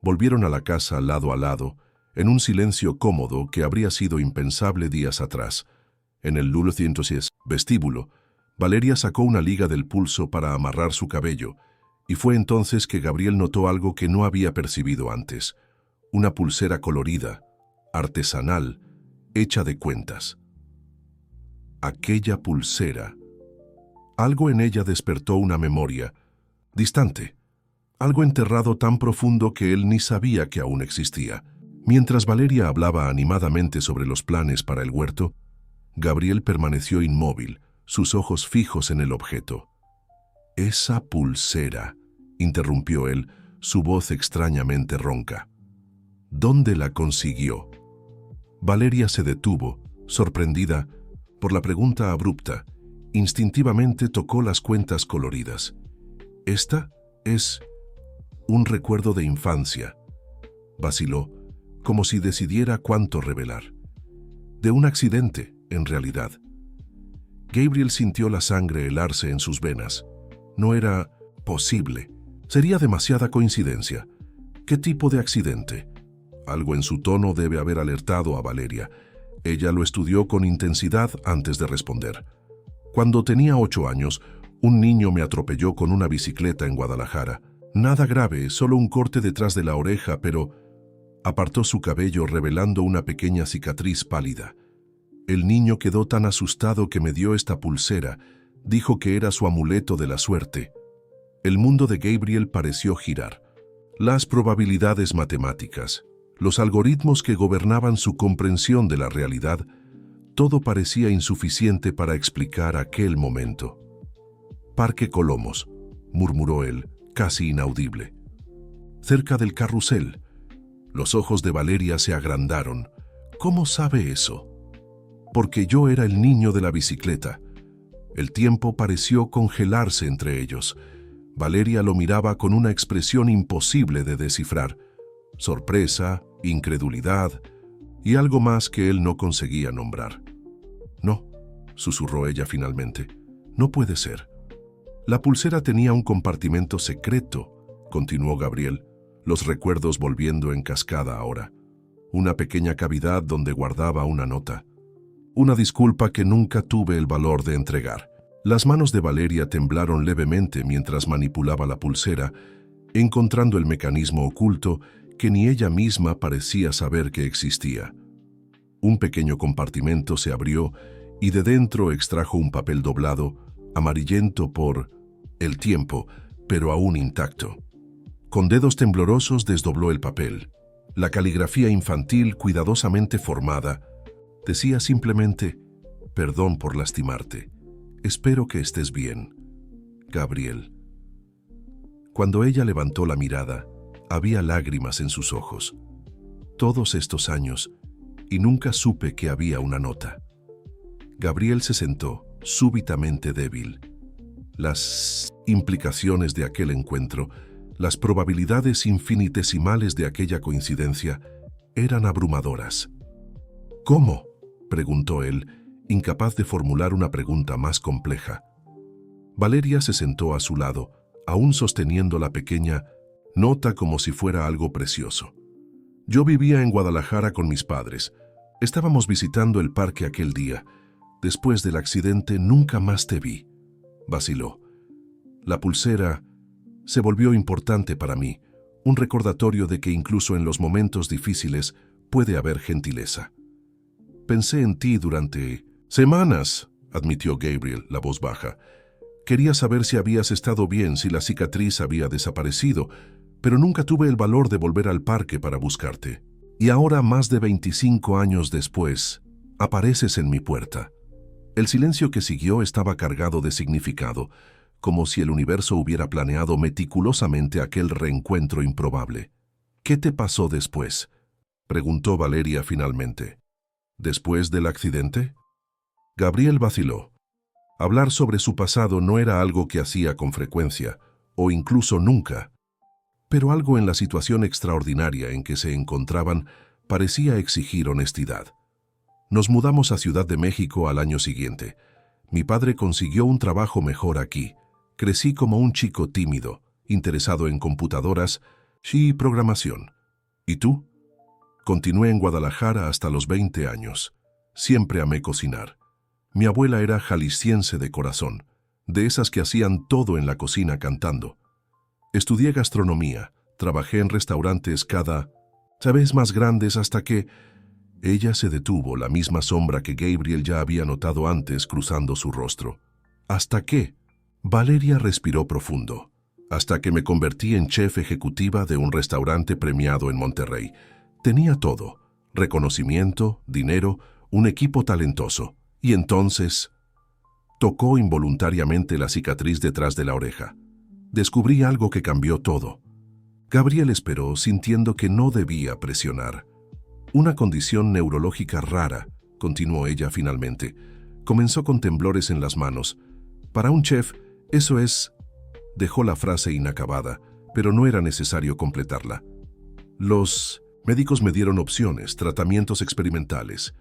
Volvieron a la casa lado a lado, en un silencio cómodo que habría sido impensable días atrás. En el vestíbulo, Valeria sacó una liga del pulso para amarrar su cabello, y fue entonces que Gabriel notó algo que no había percibido antes: una pulsera colorida, artesanal, hecha de cuentas. Aquella pulsera. Algo en ella despertó una memoria, distante, algo enterrado tan profundo que él ni sabía que aún existía. Mientras Valeria hablaba animadamente sobre los planes para el huerto, Gabriel permaneció inmóvil, sus ojos fijos en el objeto. «Esa pulsera», interrumpió él, su voz extrañamente ronca. «¿Dónde la consiguió?» Valeria se detuvo, sorprendida por la pregunta abrupta. Instintivamente tocó las cuentas coloridas. «Esta es un recuerdo de infancia», vaciló, como si decidiera cuánto revelar. «De un accidente, en realidad». Gabriel sintió la sangre helarse en sus venas. No era posible. Sería demasiada coincidencia. ¿Qué tipo de accidente? Algo en su tono debe haber alertado a Valeria. Ella lo estudió con intensidad antes de responder. «Cuando tenía 8 años, un niño me atropelló con una bicicleta en Guadalajara. Nada grave, solo un corte detrás de la oreja, pero...» Apartó su cabello revelando una pequeña cicatriz pálida. «El niño quedó tan asustado que me dio esta pulsera. Dijo que era su amuleto de la suerte». El mundo de Gabriel pareció girar. Las probabilidades matemáticas, los algoritmos que gobernaban su comprensión de la realidad, todo parecía insuficiente para explicar aquel momento. «Parque Colomos», murmuró él, casi inaudible. «Cerca del carrusel». Los ojos de Valeria se agrandaron. «¿Cómo sabe eso?» «Porque yo era el niño de la bicicleta». El tiempo pareció congelarse entre ellos. Valeria lo miraba con una expresión imposible de descifrar. Sorpresa, incredulidad y algo más que él no conseguía nombrar. «No», susurró ella finalmente. No puede ser. La pulsera tenía un compartimento secreto, continuó Gabriel, los recuerdos volviendo en cascada ahora. Una pequeña cavidad donde guardaba una nota. Una disculpa que nunca tuve el valor de entregar. Las manos de Valeria temblaron levemente mientras manipulaba la pulsera, encontrando el mecanismo oculto que ni ella misma parecía saber que existía. Un pequeño compartimento se abrió y de dentro extrajo un papel doblado, amarillento por el tiempo, pero aún intacto. Con dedos temblorosos desdobló el papel. La caligrafía infantil cuidadosamente formada decía simplemente: «Perdón por lastimarte. Espero que estés bien, Gabriel». Cuando ella levantó la mirada, había lágrimas en sus ojos. Todos estos años, y nunca supe que había una nota. Gabriel se sentó, súbitamente débil. Las implicaciones de aquel encuentro, las probabilidades infinitesimales de aquella coincidencia, eran abrumadoras. «¿Cómo?», preguntó él, incapaz de formular una pregunta más compleja. Valeria se sentó a su lado, aún sosteniendo la pequeña nota como si fuera algo precioso. «Yo vivía en Guadalajara con mis padres. Estábamos visitando el parque aquel día. Después del accidente nunca más te vi», vaciló. La pulsera se volvió importante para mí, un recordatorio de que incluso en los momentos difíciles puede haber gentileza. «Pensé en ti durante semanas», admitió Gabriel, la voz baja. «Quería saber si habías estado bien, si la cicatriz había desaparecido, pero nunca tuve el valor de volver al parque para buscarte. Y ahora, más de 25 años después, apareces en mi puerta». El silencio que siguió estaba cargado de significado, como si el universo hubiera planeado meticulosamente aquel reencuentro improbable. «¿Qué te pasó después?», preguntó Valeria finalmente. «¿Después del accidente?». Gabriel vaciló. Hablar sobre su pasado no era algo que hacía con frecuencia, o incluso nunca. Pero algo en la situación extraordinaria en que se encontraban parecía exigir honestidad. «Nos mudamos a Ciudad de México al año siguiente. Mi padre consiguió un trabajo mejor aquí. Crecí como un chico tímido, interesado en computadoras y programación. ¿Y tú?». «Continué en Guadalajara hasta los 20 años. Siempre amé cocinar. Mi abuela era jalisciense de corazón, de esas que hacían todo en la cocina cantando. Estudié gastronomía, trabajé en restaurantes cada vez más grandes hasta que…». Ella se detuvo, la misma sombra que Gabriel ya había notado antes cruzando su rostro. «¿Hasta qué?». Valeria respiró profundo. «Hasta que me convertí en chef ejecutiva de un restaurante premiado en Monterrey. Tenía todo: reconocimiento, dinero, un equipo talentoso. Y entonces…». Tocó involuntariamente la cicatriz detrás de la oreja. «Descubrí algo que cambió todo». Gabriel esperó, sintiendo que no debía presionar. «Una condición neurológica rara», continuó ella finalmente. «Comenzó con temblores en las manos. Para un chef, eso es…». Dejó la frase inacabada, pero no era necesario completarla. «Los médicos me dieron opciones, tratamientos experimentales,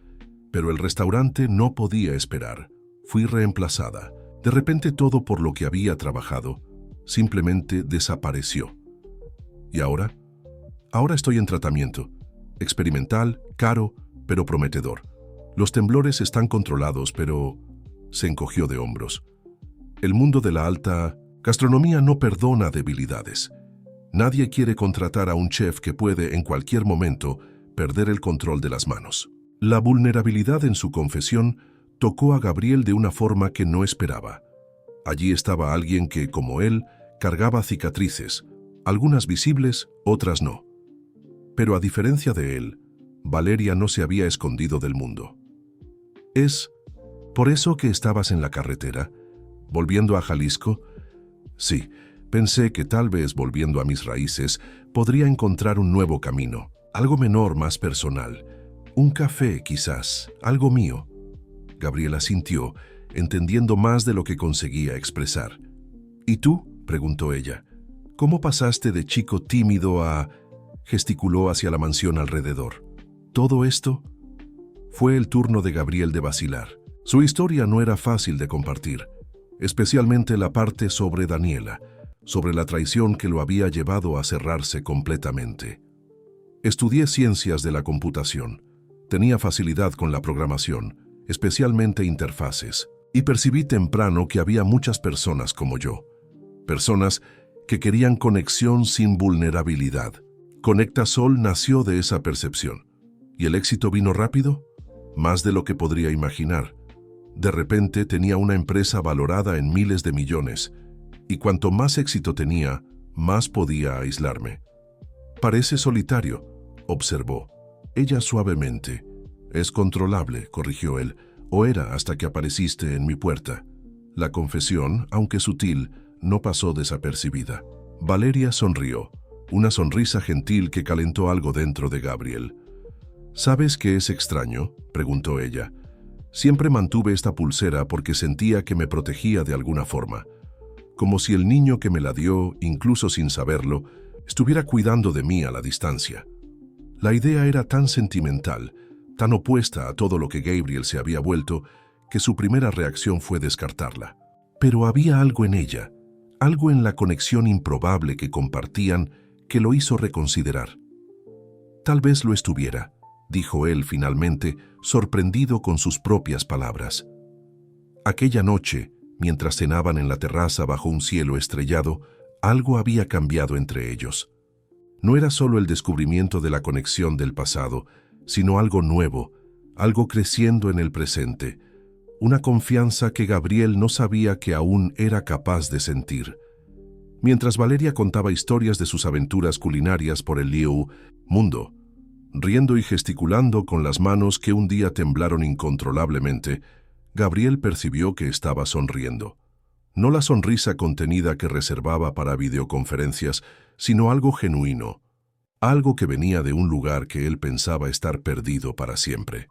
pero el restaurante no podía esperar. Fui reemplazada. De repente todo por lo que había trabajado simplemente desapareció. ¿Y ahora? Ahora estoy en tratamiento. Experimental, caro, pero prometedor. Los temblores están controlados, pero…». Se encogió de hombros. «El mundo de la alta gastronomía no perdona debilidades. Nadie quiere contratar a un chef que puede, en cualquier momento, perder el control de las manos». La vulnerabilidad en su confesión tocó a Gabriel de una forma que no esperaba. Allí estaba alguien que, como él, cargaba cicatrices, algunas visibles, otras no. Pero a diferencia de él, Valeria no se había escondido del mundo. «¿Es por eso que estabas en la carretera, volviendo a Jalisco?». «Sí, pensé que tal vez volviendo a mis raíces podría encontrar un nuevo camino, algo menor, más personal. Un café, quizás, algo mío». Gabriela asintió, entendiendo más de lo que conseguía expresar. «¿Y tú?», preguntó ella. «¿Cómo pasaste de chico tímido a…?». Gesticuló hacia la mansión alrededor. «¿Todo esto?». Fue el turno de Gabriel de vacilar. Su historia no era fácil de compartir. especialmente la parte sobre Daniela, sobre la traición que lo había llevado a cerrarse completamente. Estudié ciencias de la computación. Tenía facilidad con la programación, especialmente interfaces, y percibí temprano que había muchas personas como yo. Personas que querían conexión sin vulnerabilidad. ConectaSol nació de esa percepción. ¿Y el éxito vino rápido? Más de lo que podría imaginar. De repente tenía una empresa valorada en miles de millones, y cuanto más éxito tenía, más podía aislarme. «Parece solitario», observó. Ella suavemente. «Es controlable», corrigió él, «o era hasta que apareciste en mi puerta». La confesión, aunque sutil, no pasó desapercibida. Valeria sonrió, una sonrisa gentil que calentó algo dentro de Gabriel. «¿Sabes qué es extraño?», preguntó ella. «Siempre mantuve esta pulsera porque sentía que me protegía de alguna forma, como si el niño que me la dio, incluso sin saberlo, estuviera cuidando de mí a la distancia». La idea era tan sentimental, tan opuesta a todo lo que Gabriel se había vuelto, que su primera reacción fue descartarla. Pero había algo en ella, algo en la conexión improbable que compartían, que lo hizo reconsiderar. «Tal vez lo estuviera», dijo él finalmente, sorprendido con sus propias palabras. Aquella noche, mientras cenaban en la terraza bajo un cielo estrellado, algo había cambiado entre ellos. No era solo el descubrimiento de la conexión del pasado, sino algo nuevo, algo creciendo en el presente, una confianza que Gabriel no sabía que aún era capaz de sentir. Mientras Valeria contaba historias de sus aventuras culinarias por el Liu mundo, riendo y gesticulando con las manos que un día temblaron incontrolablemente, Gabriel percibió que estaba sonriendo. No la sonrisa contenida que reservaba para videoconferencias, sino algo genuino, algo que venía de un lugar que él pensaba estar perdido para siempre.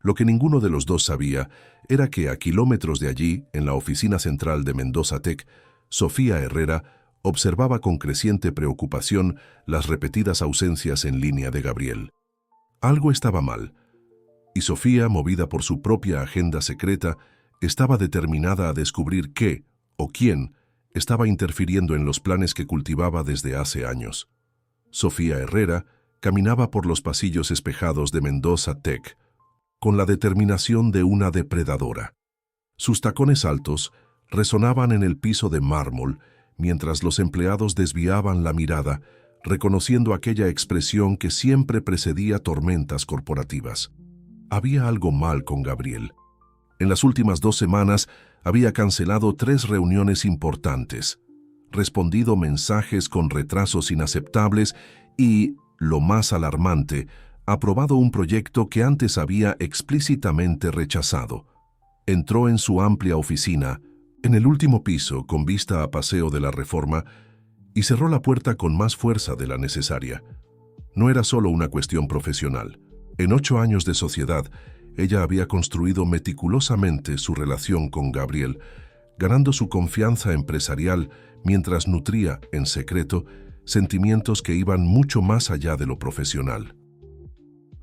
Lo que ninguno de los dos sabía era que a kilómetros de allí, en la oficina central de Mendoza Tech, Sofía Herrera observaba con creciente preocupación las repetidas ausencias en línea de Gabriel. Algo estaba mal, y Sofía, movida por su propia agenda secreta, estaba determinada a descubrir qué o quién estaba interfiriendo en los planes que cultivaba desde hace años. Sofía Herrera caminaba por los pasillos espejados de Mendoza Tech, con la determinación de una depredadora. Sus tacones altos resonaban en el piso de mármol, mientras los empleados desviaban la mirada, reconociendo aquella expresión que siempre precedía tormentas corporativas. Había algo mal con Gabriel. En las últimas 2 semanas había cancelado 3 reuniones importantes, respondido mensajes con retrasos inaceptables y, lo más alarmante, aprobado un proyecto que antes había explícitamente rechazado. Entró en su amplia oficina, en el último piso con vista a Paseo de la Reforma, y cerró la puerta con más fuerza de la necesaria. No era solo una cuestión profesional. En 8 años de sociedad, ella había construido meticulosamente su relación con Gabriel, ganando su confianza empresarial mientras nutría, en secreto, sentimientos que iban mucho más allá de lo profesional.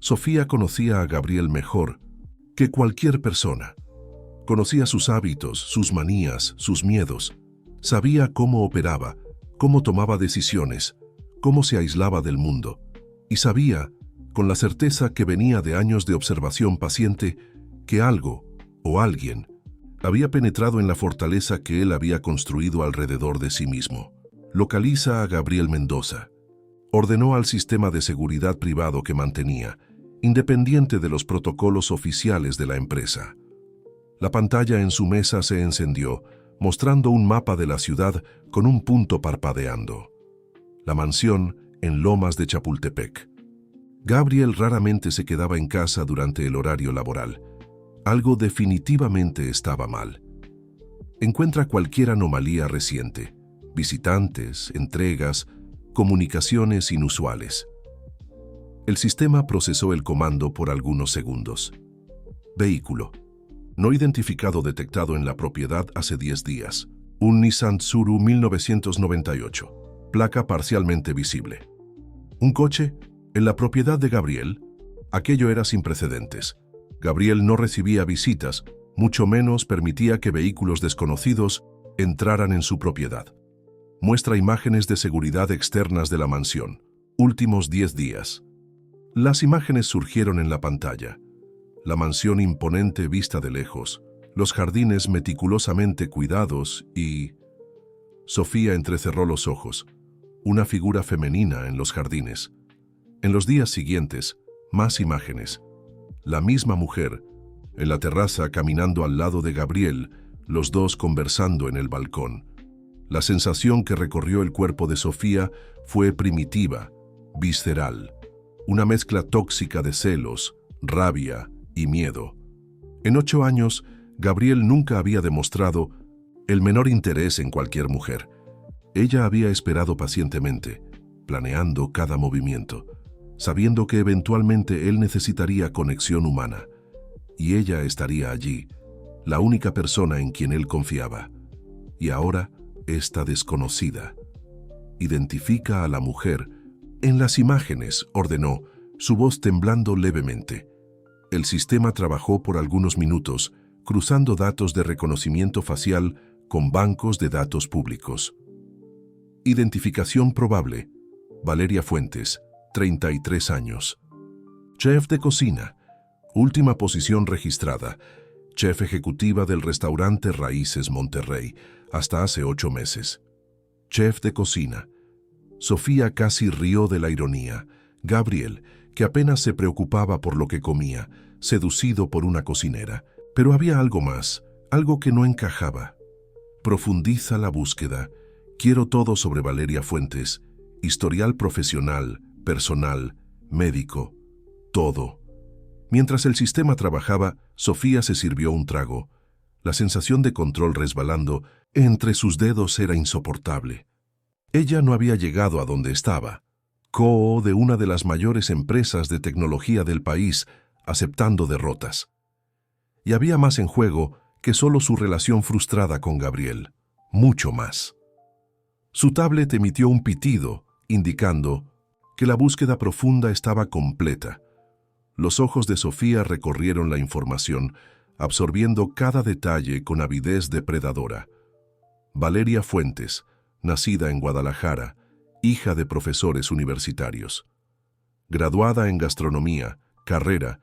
Sofía conocía a Gabriel mejor que cualquier persona. Conocía sus hábitos, sus manías, sus miedos. Sabía cómo operaba, cómo tomaba decisiones, cómo se aislaba del mundo. Y sabía, con la certeza que venía de años de observación paciente, que algo o alguien había penetrado en la fortaleza que él había construido alrededor de sí mismo. Localiza a Gabriel Mendoza. Ordenó al sistema de seguridad privado que mantenía, independiente de los protocolos oficiales de la empresa. La pantalla en su mesa se encendió, mostrando un mapa de la ciudad con un punto parpadeando. La mansión en Lomas de Chapultepec. Gabriel raramente se quedaba en casa durante el horario laboral. Algo definitivamente estaba mal. Encuentra cualquier anomalía reciente: visitantes, entregas, comunicaciones inusuales. El sistema procesó el comando por algunos segundos. Vehículo. No identificado detectado en la propiedad hace 10 días. Un Nissan Tsuru 1998. Placa parcialmente visible. Un coche en la propiedad de Gabriel. Aquello era sin precedentes. Gabriel no recibía visitas, Mucho menos permitía que vehículos desconocidos entraran en su propiedad. Muestra imágenes de seguridad externas de la mansión. Últimos 10 días. Las imágenes surgieron en la pantalla. La mansión imponente vista de lejos, los jardines meticulosamente cuidados y... Sofía entrecerró los ojos. Una figura femenina en los jardines. En los días siguientes, más imágenes. La misma mujer, en la terraza caminando al lado de Gabriel, los dos conversando en el balcón. La sensación que recorrió el cuerpo de Sofía fue primitiva, visceral, una mezcla tóxica de celos, rabia y miedo. En 8 años, Gabriel nunca había demostrado el menor interés en cualquier mujer. Ella había esperado pacientemente, planeando cada movimiento, sabiendo que eventualmente él necesitaría conexión humana, y ella estaría allí, la única persona en quien él confiaba. Y ahora, esta desconocida. Identifica a la mujer. En las imágenes, ordenó, su voz temblando levemente. El sistema trabajó por algunos minutos, cruzando datos de reconocimiento facial con bancos de datos públicos. Identificación probable. Valeria Fuentes, 33 años. Chef de cocina. Última posición registrada. Chef ejecutiva del restaurante Raíces Monterrey, hasta hace 8 meses. Chef de cocina. Sofía casi rió de la ironía. Gabriel, que apenas se preocupaba por lo que comía, seducido por una cocinera. Pero había algo más, algo que no encajaba. Profundiza la búsqueda. Quiero todo sobre Valeria Fuentes. Historial profesional, personal, médico, todo. Mientras el sistema trabajaba, Sofía se sirvió un trago. La sensación de control resbalando entre sus dedos era insoportable. Ella no había llegado a donde estaba. CEO de una de las mayores empresas de tecnología del país, aceptando derrotas. Y había más en juego que solo su relación frustrada con Gabriel. Mucho más. Su tablet emitió un pitido, indicando que la búsqueda profunda estaba completa. Los ojos de Sofía recorrieron la información, absorbiendo cada detalle con avidez depredadora. Valeria Fuentes, nacida en Guadalajara, hija de profesores universitarios. Graduada en gastronomía, carrera,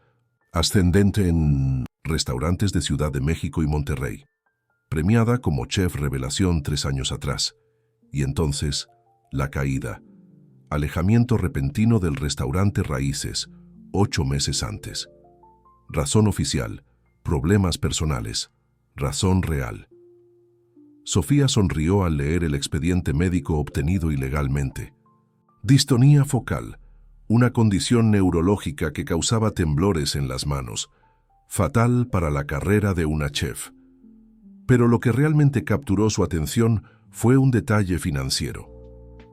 ascendente en restaurantes de Ciudad de México y Monterrey. Premiada como chef revelación 3 años atrás. Y entonces, la caída. Alejamiento repentino del restaurante Raíces, 8 meses antes. Razón oficial, problemas personales. Razón real. Sofía sonrió al leer el expediente médico obtenido ilegalmente. Distonía focal, una condición neurológica que causaba temblores en las manos, fatal para la carrera de una chef. Pero lo que realmente capturó su atención fue un detalle financiero.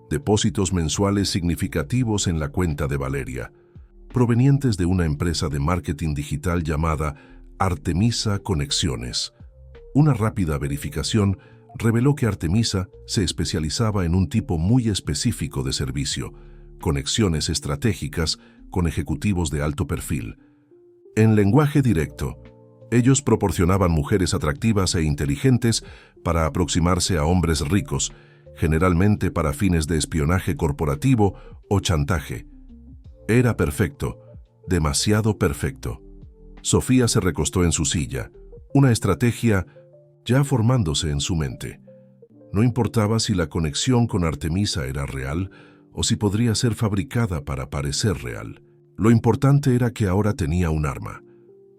Depósitos mensuales significativos en la cuenta de Valeria, provenientes de una empresa de marketing digital llamada Artemisa Conexiones. Una rápida verificación reveló que Artemisa se especializaba en un tipo muy específico de servicio, conexiones estratégicas con ejecutivos de alto perfil. En lenguaje directo, ellos proporcionaban mujeres atractivas e inteligentes para aproximarse a hombres ricos, generalmente para fines de espionaje corporativo o chantaje. Era perfecto, demasiado perfecto. Sofía se recostó en su silla, una estrategia ya formándose en su mente. No importaba si la conexión con Artemisa era real o si podría ser fabricada para parecer real. Lo importante era que ahora tenía un arma.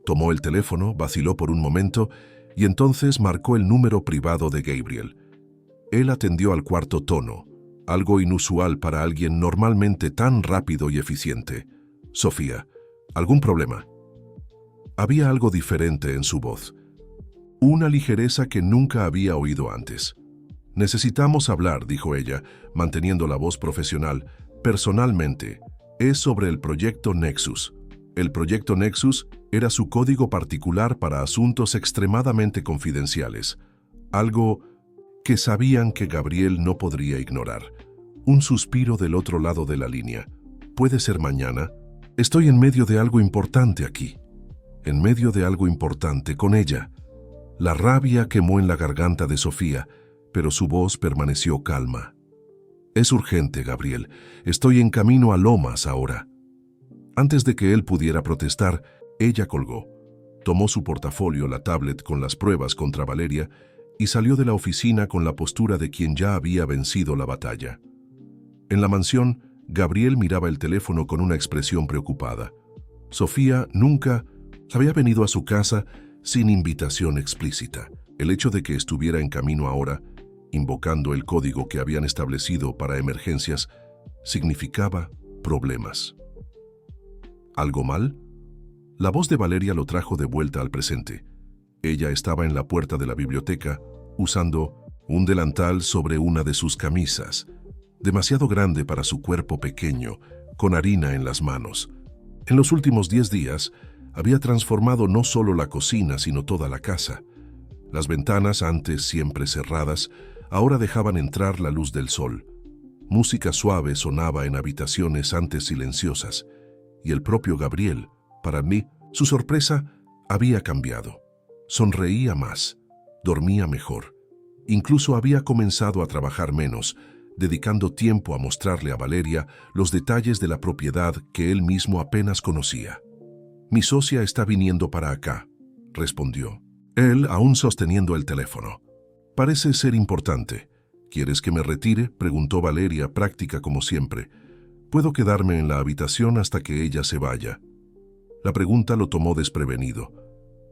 Tomó el teléfono, vaciló por un momento y entonces marcó el número privado de Gabriel. Él atendió al cuarto tono, algo inusual para alguien normalmente tan rápido y eficiente. Sofía, ¿algún problema? Había algo diferente en su voz. Una ligereza que nunca había oído antes. Necesitamos hablar, dijo ella, manteniendo la voz profesional. Personalmente, es sobre el proyecto Nexus. El proyecto Nexus era su código particular para asuntos extremadamente confidenciales. Algo que sabían que Gabriel no podría ignorar. Un suspiro del otro lado de la línea. ¿Puede ser mañana? Estoy en medio de algo importante aquí. En medio de algo importante con ella. La rabia quemó en la garganta de Sofía, pero su voz permaneció calma. «Es urgente, Gabriel. Estoy en camino a Lomas ahora». Antes de que él pudiera protestar, ella colgó. Tomó su portafolio, la tablet con las pruebas contra Valeria, y salió de la oficina con la postura de quien ya había vencido la batalla. En la mansión, Gabriel miraba el teléfono con una expresión preocupada. Sofía nunca había venido a su casa sin invitación explícita. El hecho de que estuviera en camino ahora, invocando el código que habían establecido para emergencias, significaba problemas. ¿Algo mal? La voz de Valeria lo trajo de vuelta al presente. Ella estaba en la puerta de la biblioteca, usando un delantal sobre una de sus camisas, demasiado grande para su cuerpo pequeño, con harina en las manos. En los últimos 10 días, había transformado no solo la cocina, sino toda la casa. Las ventanas, antes siempre cerradas, ahora dejaban entrar la luz del sol. Música suave sonaba en habitaciones antes silenciosas, y el propio Gabriel, para mí, su sorpresa había cambiado. Sonreía más, dormía mejor. Incluso había comenzado a trabajar menos, dedicando tiempo a mostrarle a Valeria los detalles de la propiedad que él mismo apenas conocía. «Mi socia está viniendo para acá», respondió. Él aún sosteniendo el teléfono. «Parece ser importante. ¿Quieres que me retire?», preguntó Valeria, práctica como siempre. «Puedo quedarme en la habitación hasta que ella se vaya». La pregunta lo tomó desprevenido.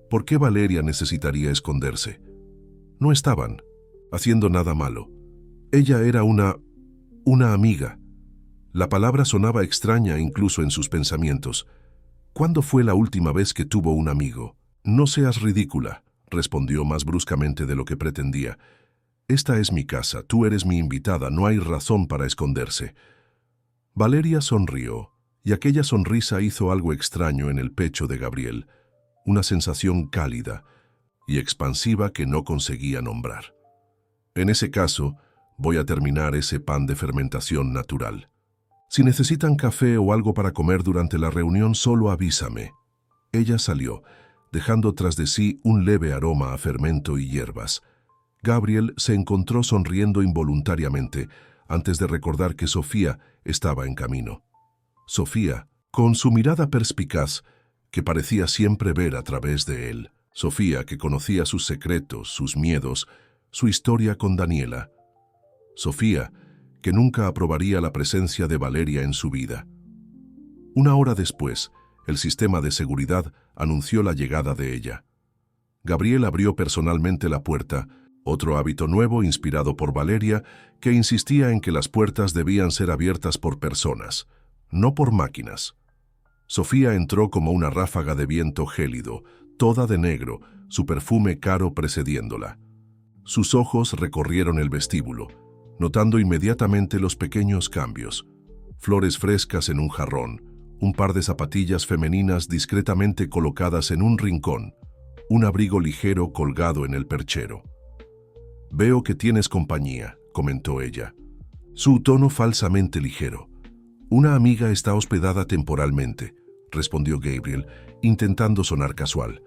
¿Por qué Valeria necesitaría esconderse? No estaban haciendo nada malo. Ella era una amiga. La palabra sonaba extraña incluso en sus pensamientos. ¿Cuándo fue la última vez que tuvo un amigo? «No seas ridícula», respondió más bruscamente de lo que pretendía. «Esta es mi casa, tú eres mi invitada, no hay razón para esconderse». Valeria sonrió, y aquella sonrisa hizo algo extraño en el pecho de Gabriel, una sensación cálida y expansiva que no conseguía nombrar. «En ese caso, voy a terminar ese pan de fermentación natural. Si necesitan café o algo para comer durante la reunión, solo avísame». Ella salió, dejando tras de sí un leve aroma a fermento y hierbas. Gabriel se encontró sonriendo involuntariamente antes de recordar que Sofía estaba en camino. Sofía, con su mirada perspicaz, que parecía siempre ver a través de él. Sofía, que conocía sus secretos, sus miedos, su historia con Daniela. Sofía, que nunca aprobaría la presencia de Valeria en su vida. Una hora después, el sistema de seguridad anunció la llegada de ella. Gabriel abrió personalmente la puerta, otro hábito nuevo inspirado por Valeria, que insistía en que las puertas debían ser abiertas por personas, no por máquinas. Sofía entró como una ráfaga de viento gélido, toda de negro, su perfume caro precediéndola. Sus ojos recorrieron el vestíbulo, notando inmediatamente los pequeños cambios. Flores frescas en un jarrón, un par de zapatillas femeninas discretamente colocadas en un rincón, un abrigo ligero colgado en el perchero. «Veo que tienes compañía», comentó ella. Su tono falsamente ligero. «Una amiga está hospedada temporalmente», respondió Gabriel, intentando sonar casual.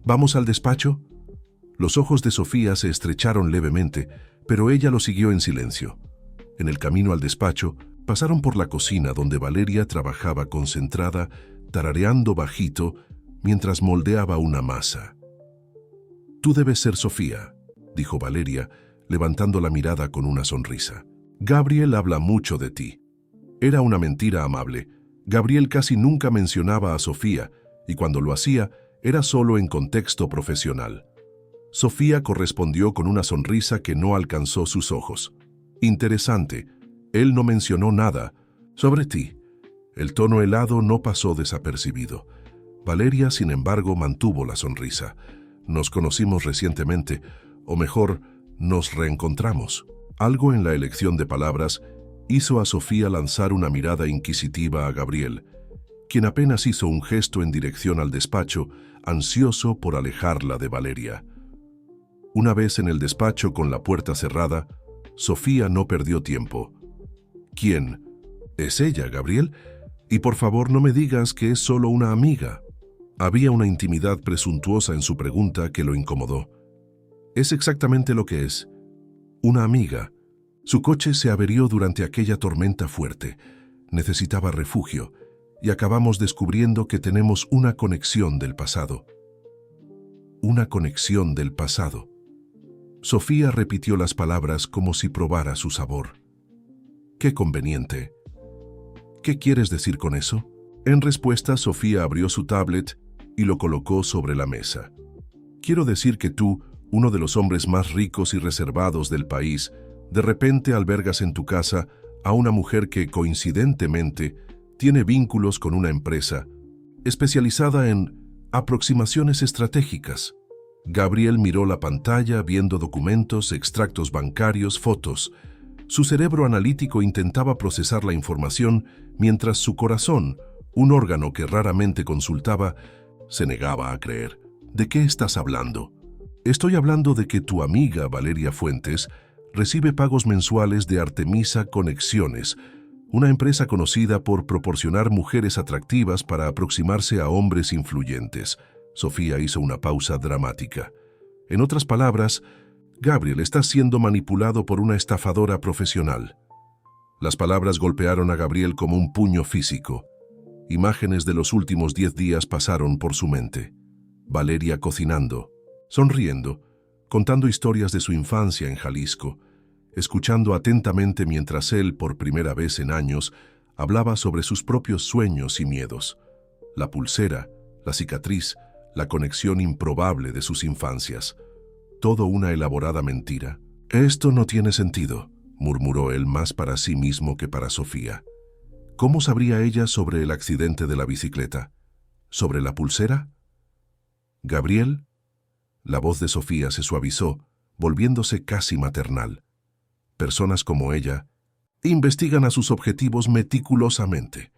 «¿Vamos al despacho?» Los ojos de Sofía se estrecharon levemente, pero ella lo siguió en silencio. En el camino al despacho, pasaron por la cocina donde Valeria trabajaba concentrada, tarareando bajito, mientras moldeaba una masa. «Tú debes ser Sofía», dijo Valeria, levantando la mirada con una sonrisa. «Gabriel habla mucho de ti». Era una mentira amable. Gabriel casi nunca mencionaba a Sofía, y cuando lo hacía, era solo en contexto profesional. Sofía correspondió con una sonrisa que no alcanzó sus ojos. «Interesante. Él no mencionó nada sobre ti». El tono helado no pasó desapercibido. Valeria, sin embargo, mantuvo la sonrisa. «Nos conocimos recientemente, o mejor, nos reencontramos». Algo en la elección de palabras hizo a Sofía lanzar una mirada inquisitiva a Gabriel, quien apenas hizo un gesto en dirección al despacho, ansioso por alejarla de Valeria. Una vez en el despacho con la puerta cerrada, Sofía no perdió tiempo. «¿Quién? ¿Es ella, Gabriel? Y por favor no me digas que es solo una amiga». Había una intimidad presuntuosa en su pregunta que lo incomodó. Es exactamente lo que es. Una amiga. Su coche se averió durante aquella tormenta fuerte. Necesitaba refugio y acabamos descubriendo que tenemos una conexión del pasado. Una conexión del pasado. Sofía repitió las palabras como si probara su sabor. ¡Qué conveniente! ¿Qué quieres decir con eso? En respuesta, Sofía abrió su tablet y lo colocó sobre la mesa. Quiero decir que tú, uno de los hombres más ricos y reservados del país, de repente albergas en tu casa a una mujer que, coincidentemente, tiene vínculos con una empresa especializada en aproximaciones estratégicas. Gabriel miró la pantalla viendo documentos, extractos bancarios, fotos. Su cerebro analítico intentaba procesar la información mientras su corazón, un órgano que raramente consultaba, se negaba a creer. ¿De qué estás hablando? Estoy hablando de que tu amiga Valeria Fuentes recibe pagos mensuales de Artemisa Conexiones, una empresa conocida por proporcionar mujeres atractivas para aproximarse a hombres influyentes. Sofía hizo una pausa dramática. En otras palabras, Gabriel está siendo manipulado por una estafadora profesional. Las palabras golpearon a Gabriel como un puño físico. Imágenes de los últimos 10 días pasaron por su mente. Valeria cocinando, sonriendo, contando historias de su infancia en Jalisco, escuchando atentamente mientras él, por primera vez en años, hablaba sobre sus propios sueños y miedos. La pulsera, la cicatriz, la conexión improbable de sus infancias. Todo una elaborada mentira. «Esto no tiene sentido», murmuró él más para sí mismo que para Sofía. ¿Cómo sabría ella sobre el accidente de la bicicleta? ¿Sobre la pulsera? ¿Gabriel? La voz de Sofía se suavizó, volviéndose casi maternal. Personas como ella investigan a sus objetivos meticulosamente.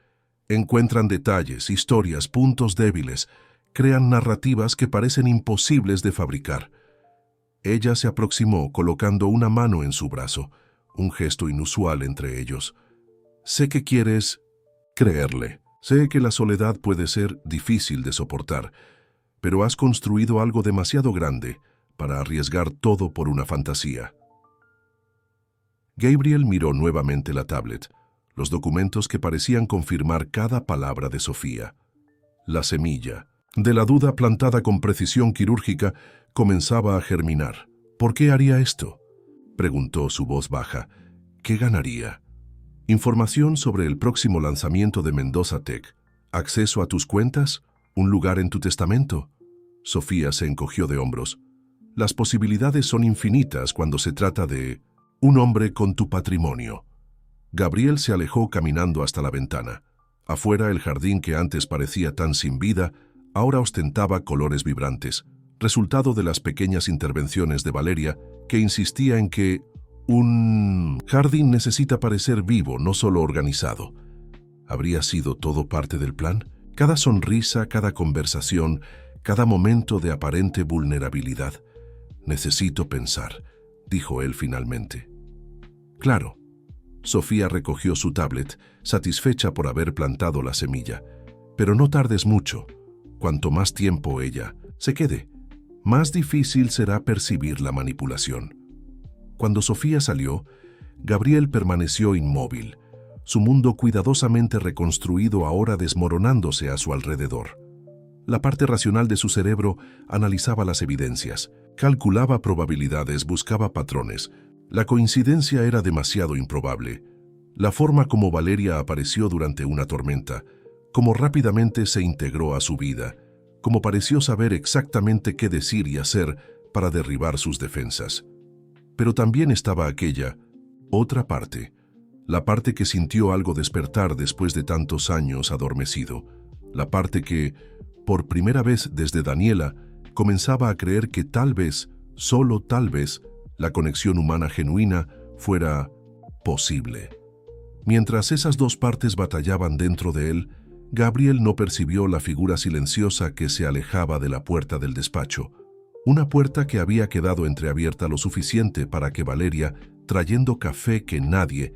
Encuentran detalles, historias, puntos débiles, crean narrativas que parecen imposibles de fabricar. Ella se aproximó colocando una mano en su brazo, un gesto inusual entre ellos. Sé que quieres creerle. Sé que la soledad puede ser difícil de soportar, pero has construido algo demasiado grande para arriesgar todo por una fantasía. Gabriel miró nuevamente la tablet, los documentos que parecían confirmar cada palabra de Sofía. La semilla, de la duda plantada con precisión quirúrgica, comenzaba a germinar. ¿Por qué haría esto?, preguntó su voz baja. ¿Qué ganaría? Información sobre el próximo lanzamiento de Mendoza Tech. ¿Acceso a tus cuentas? ¿Un lugar en tu testamento? Sofía se encogió de hombros. Las posibilidades son infinitas cuando se trata de un hombre con tu patrimonio. Gabriel se alejó caminando hasta la ventana. Afuera, el jardín que antes parecía tan sin vida, ahora ostentaba colores vibrantes, resultado de las pequeñas intervenciones de Valeria, que insistía en que un jardín necesita parecer vivo, no solo organizado. ¿Habría sido todo parte del plan? Cada sonrisa, cada conversación, cada momento de aparente vulnerabilidad. Necesito pensar, dijo él finalmente. Claro. Sofía recogió su tablet, satisfecha por haber plantado la semilla. Pero no tardes mucho. Cuanto más tiempo ella se quede, más difícil será percibir la manipulación. Cuando Sofía salió, Gabriel permaneció inmóvil, su mundo cuidadosamente reconstruido ahora desmoronándose a su alrededor. La parte racional de su cerebro analizaba las evidencias, calculaba probabilidades, buscaba patrones. La coincidencia era demasiado improbable. La forma como Valeria apareció durante una tormenta, cómo rápidamente se integró a su vida, cómo pareció saber exactamente qué decir y hacer para derribar sus defensas. Pero también estaba aquella, otra parte, la parte que sintió algo despertar después de tantos años adormecido, la parte que, por primera vez desde Daniela, comenzaba a creer que tal vez, solo tal vez, la conexión humana genuina fuera posible. Mientras esas dos partes batallaban dentro de él, Gabriel no percibió la figura silenciosa que se alejaba de la puerta del despacho, una puerta que había quedado entreabierta lo suficiente para que Valeria, trayendo café que nadie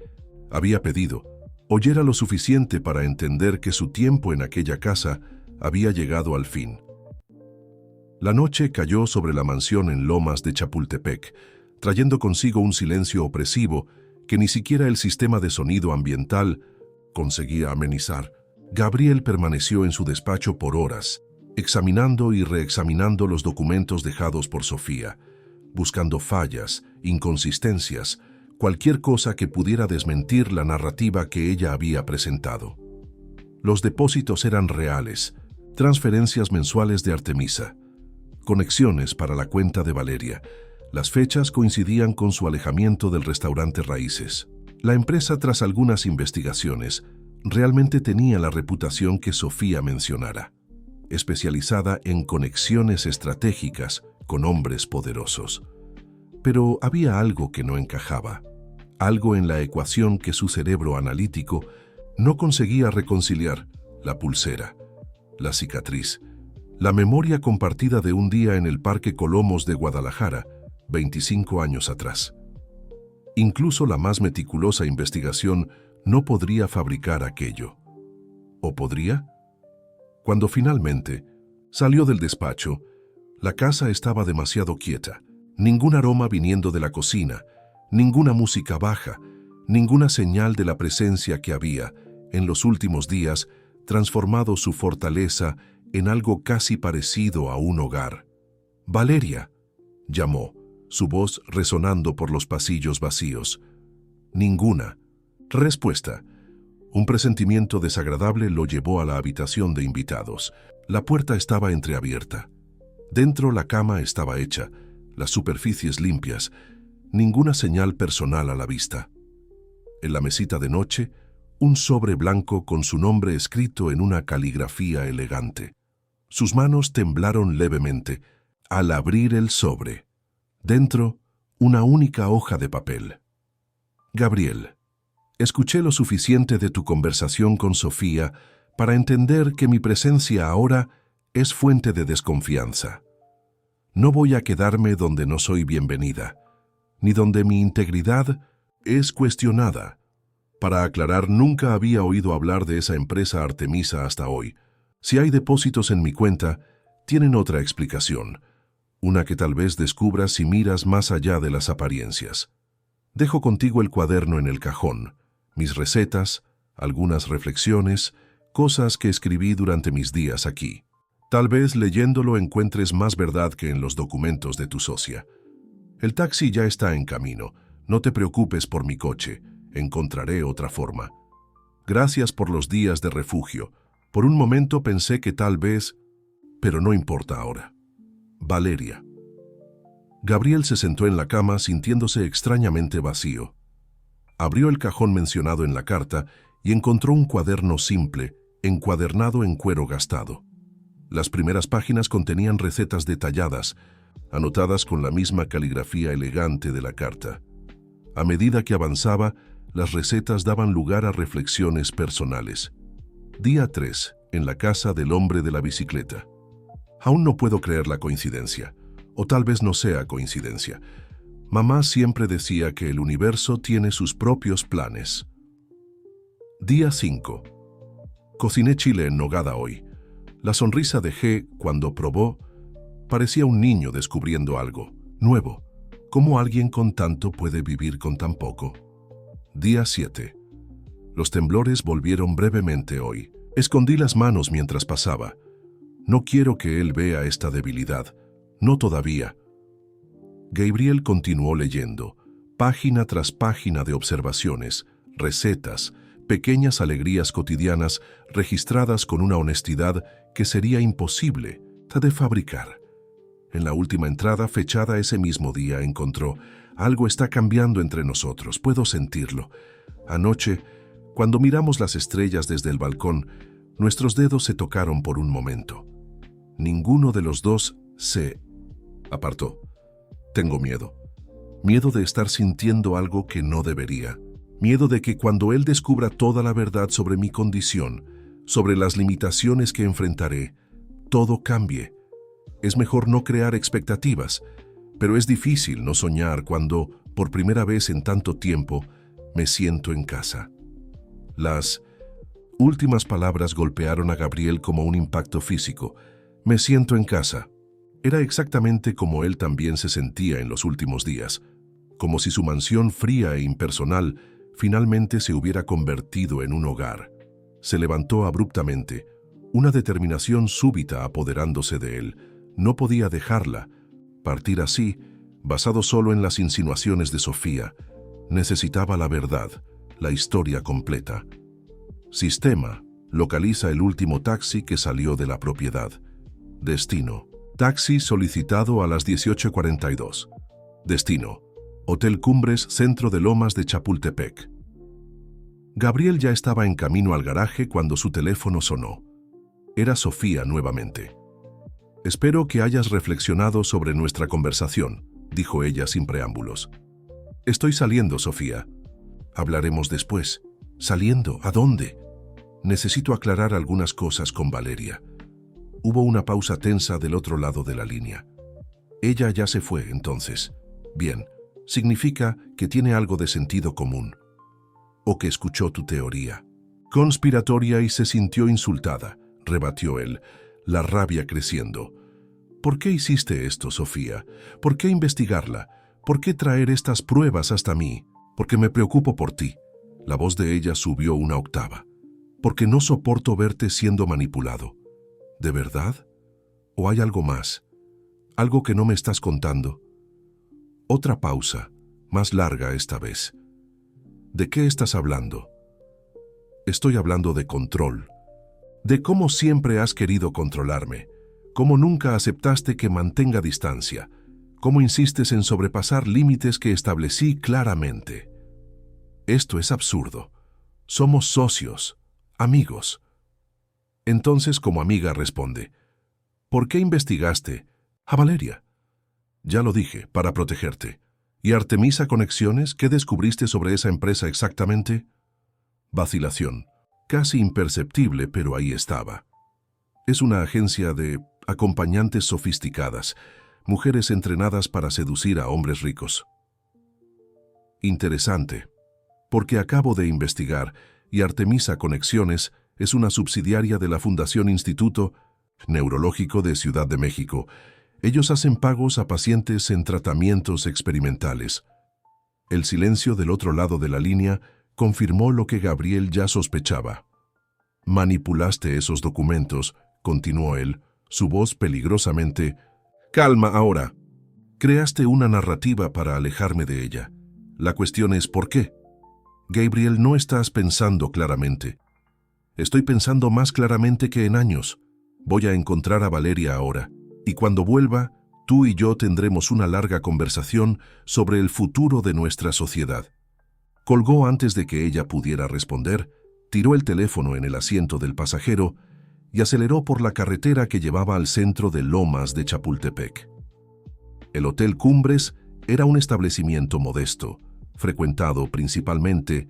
había pedido, oyera lo suficiente para entender que su tiempo en aquella casa había llegado al fin. La noche cayó sobre la mansión en Lomas de Chapultepec, trayendo consigo un silencio opresivo que ni siquiera el sistema de sonido ambiental conseguía amenizar. Gabriel permaneció en su despacho por horas, examinando y reexaminando los documentos dejados por Sofía, buscando fallas, inconsistencias, cualquier cosa que pudiera desmentir la narrativa que ella había presentado. Los depósitos eran reales, transferencias mensuales de Artemisa, conexiones para la cuenta de Valeria. Las fechas coincidían con su alejamiento del restaurante Raíces. La empresa, tras algunas investigaciones, realmente tenía la reputación que Sofía mencionara, especializada en conexiones estratégicas con hombres poderosos. Pero había algo que no encajaba, algo en la ecuación que su cerebro analítico no conseguía reconciliar: la pulsera, la cicatriz, la memoria compartida de un día en el Parque Colomos de Guadalajara, 25 años atrás. Incluso la más meticulosa investigación no podría fabricar aquello. ¿O podría? Cuando finalmente salió del despacho, la casa estaba demasiado quieta. Ningún aroma viniendo de la cocina, ninguna música baja, ninguna señal de la presencia que había, en los últimos días, transformado su fortaleza en algo casi parecido a un hogar. «Valeria», llamó, su voz resonando por los pasillos vacíos. Ninguna respuesta. Un presentimiento desagradable lo llevó a la habitación de invitados. La puerta estaba entreabierta. Dentro la cama estaba hecha, las superficies limpias, ninguna señal personal a la vista. En la mesita de noche, un sobre blanco con su nombre escrito en una caligrafía elegante. Sus manos temblaron levemente al abrir el sobre. Dentro, una única hoja de papel. Gabriel, escuché lo suficiente de tu conversación con Sofía para entender que mi presencia ahora es fuente de desconfianza. No voy a quedarme donde no soy bienvenida, ni donde mi integridad es cuestionada. Para aclarar, nunca había oído hablar de esa empresa Artemisa hasta hoy. Si hay depósitos en mi cuenta, tienen otra explicación, una que tal vez descubras si miras más allá de las apariencias. Dejo contigo el cuaderno en el cajón, mis recetas, algunas reflexiones, cosas que escribí durante mis días aquí. Tal vez leyéndolo encuentres más verdad que en los documentos de tu socia. El taxi ya está en camino. No te preocupes por mi coche. Encontraré otra forma. Gracias por los días de refugio. Por un momento pensé que tal vez... pero no importa ahora. Valeria. Gabriel se sentó en la cama sintiéndose extrañamente vacío. Abrió el cajón mencionado en la carta y encontró un cuaderno simple, encuadernado en cuero gastado. Las primeras páginas contenían recetas detalladas, anotadas con la misma caligrafía elegante de la carta. A medida que avanzaba, las recetas daban lugar a reflexiones personales. Día 3, en la casa del hombre de la bicicleta. Aún no puedo creer la coincidencia, o tal vez no sea coincidencia. Mamá siempre decía que el universo tiene sus propios planes. Día 5. Cociné chile en nogada hoy. La sonrisa de G, cuando probó, parecía un niño descubriendo algo nuevo. ¿Cómo alguien con tanto puede vivir con tan poco? Día 7. Los temblores volvieron brevemente hoy. Escondí las manos mientras pasaba. No quiero que él vea esta debilidad. No todavía. Gabriel continuó leyendo, página tras página de observaciones, recetas, pequeñas alegrías cotidianas registradas con una honestidad que sería imposible de fabricar. En la última entrada, fechada ese mismo día, encontró: algo está cambiando entre nosotros, puedo sentirlo. Anoche, cuando miramos las estrellas desde el balcón, nuestros dedos se tocaron por un momento. Ninguno de los dos se apartó. Tengo miedo. Miedo de estar sintiendo algo que no debería. Miedo de que cuando él descubra toda la verdad sobre mi condición, sobre las limitaciones que enfrentaré, todo cambie. Es mejor no crear expectativas, pero es difícil no soñar cuando, por primera vez en tanto tiempo, me siento en casa. Las últimas palabras golpearon a Gabriel como un impacto físico. Me siento en casa. Era exactamente como él también se sentía en los últimos días, como si su mansión fría e impersonal finalmente se hubiera convertido en un hogar. Se levantó abruptamente, una determinación súbita apoderándose de él. No podía dejarla. Partir así, basado solo en las insinuaciones de Sofía. Necesitaba la verdad, la historia completa. Sistema. Localiza el último taxi que salió de la propiedad. Destino. Taxi solicitado a las 18:42. Destino. Hotel Cumbres, centro de Lomas de Chapultepec. Gabriel ya estaba en camino al garaje cuando su teléfono sonó. Era Sofía nuevamente. «Espero que hayas reflexionado sobre nuestra conversación», dijo ella sin preámbulos. «Estoy saliendo, Sofía. Hablaremos después». «¿Saliendo? ¿A dónde?» «Necesito aclarar algunas cosas con Valeria». Hubo una pausa tensa del otro lado de la línea. Ella ya se fue, entonces. Bien, significa que tiene algo de sentido común. O que escuchó tu teoría. Conspiratoria y se sintió insultada, rebatió él, la rabia creciendo. ¿Por qué hiciste esto, Sofía? ¿Por qué investigarla? ¿Por qué traer estas pruebas hasta mí? Porque me preocupo por ti. La voz de ella subió una octava. Porque no soporto verte siendo manipulado. ¿De verdad? ¿O hay algo más? ¿Algo que no me estás contando? Otra pausa, más larga esta vez. ¿De qué estás hablando? Estoy hablando de control. De cómo siempre has querido controlarme. Cómo nunca aceptaste que mantenga distancia. Cómo insistes en sobrepasar límites que establecí claramente. Esto es absurdo. Somos socios, amigos. Entonces, como amiga, responde, ¿por qué investigaste a Valeria? Ya lo dije, para protegerte. ¿Y Artemisa Conexiones? ¿Qué descubriste sobre esa empresa exactamente? Vacilación, casi imperceptible, pero ahí estaba. Es una agencia de acompañantes sofisticadas, mujeres entrenadas para seducir a hombres ricos. Interesante, porque acabo de investigar y Artemisa Conexiones es una subsidiaria de la Fundación Instituto Neurológico de Ciudad de México. Ellos hacen pagos a pacientes en tratamientos experimentales. El silencio del otro lado de la línea confirmó lo que Gabriel ya sospechaba. Manipulaste esos documentos, continuó él, su voz peligrosamente. Calma ahora. Creaste una narrativa para alejarme de ella. La cuestión es ¿por qué? Gabriel, no estás pensando claramente. Estoy pensando más claramente que en años. Voy a encontrar a Valeria ahora, y cuando vuelva, tú y yo tendremos una larga conversación sobre el futuro de nuestra sociedad. Colgó antes de que ella pudiera responder, tiró el teléfono en el asiento del pasajero y aceleró por la carretera que llevaba al centro de Lomas de Chapultepec. El Hotel Cumbres era un establecimiento modesto, frecuentado principalmente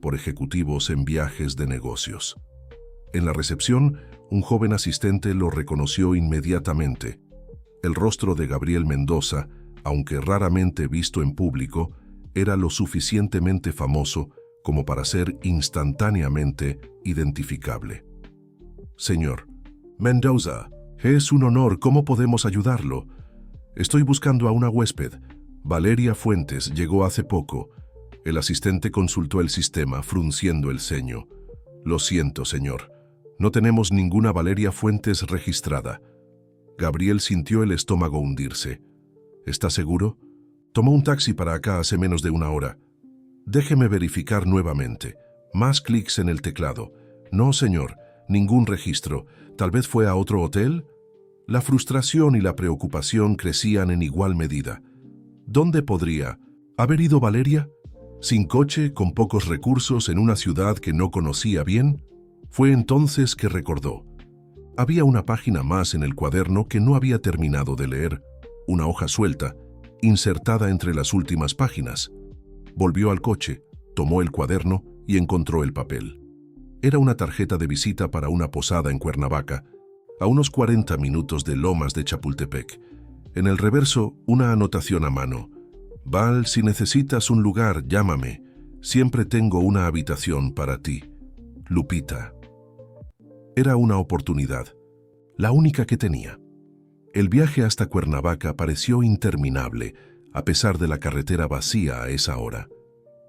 por ejecutivos en viajes de negocios. En la recepción, un joven asistente lo reconoció inmediatamente. El rostro de Gabriel Mendoza, aunque raramente visto en público, era lo suficientemente famoso como para ser instantáneamente identificable. Señor Mendoza, es un honor, ¿cómo podemos ayudarlo? Estoy buscando a una huésped. Valeria Fuentes llegó hace poco. El asistente consultó el sistema, frunciendo el ceño. Lo siento, señor. No tenemos ninguna Valeria Fuentes registrada. Gabriel sintió el estómago hundirse. ¿Está seguro? Tomó un taxi para acá hace menos de una hora. Déjeme verificar nuevamente. Más clics en el teclado. No, señor, ningún registro. ¿Tal vez fue a otro hotel? La frustración y la preocupación crecían en igual medida. ¿Dónde podría haber ido Valeria? ¿Sin coche, con pocos recursos, en una ciudad que no conocía bien? Fue entonces que recordó. Había una página más en el cuaderno que no había terminado de leer, una hoja suelta, insertada entre las últimas páginas. Volvió al coche, tomó el cuaderno y encontró el papel. Era una tarjeta de visita para una posada en Cuernavaca, a unos 40 minutos de Lomas de Chapultepec. En el reverso, una anotación a mano. Val, si necesitas un lugar, llámame. Siempre tengo una habitación para ti. Lupita. Era una oportunidad, la única que tenía. El viaje hasta Cuernavaca pareció interminable, a pesar de la carretera vacía a esa hora.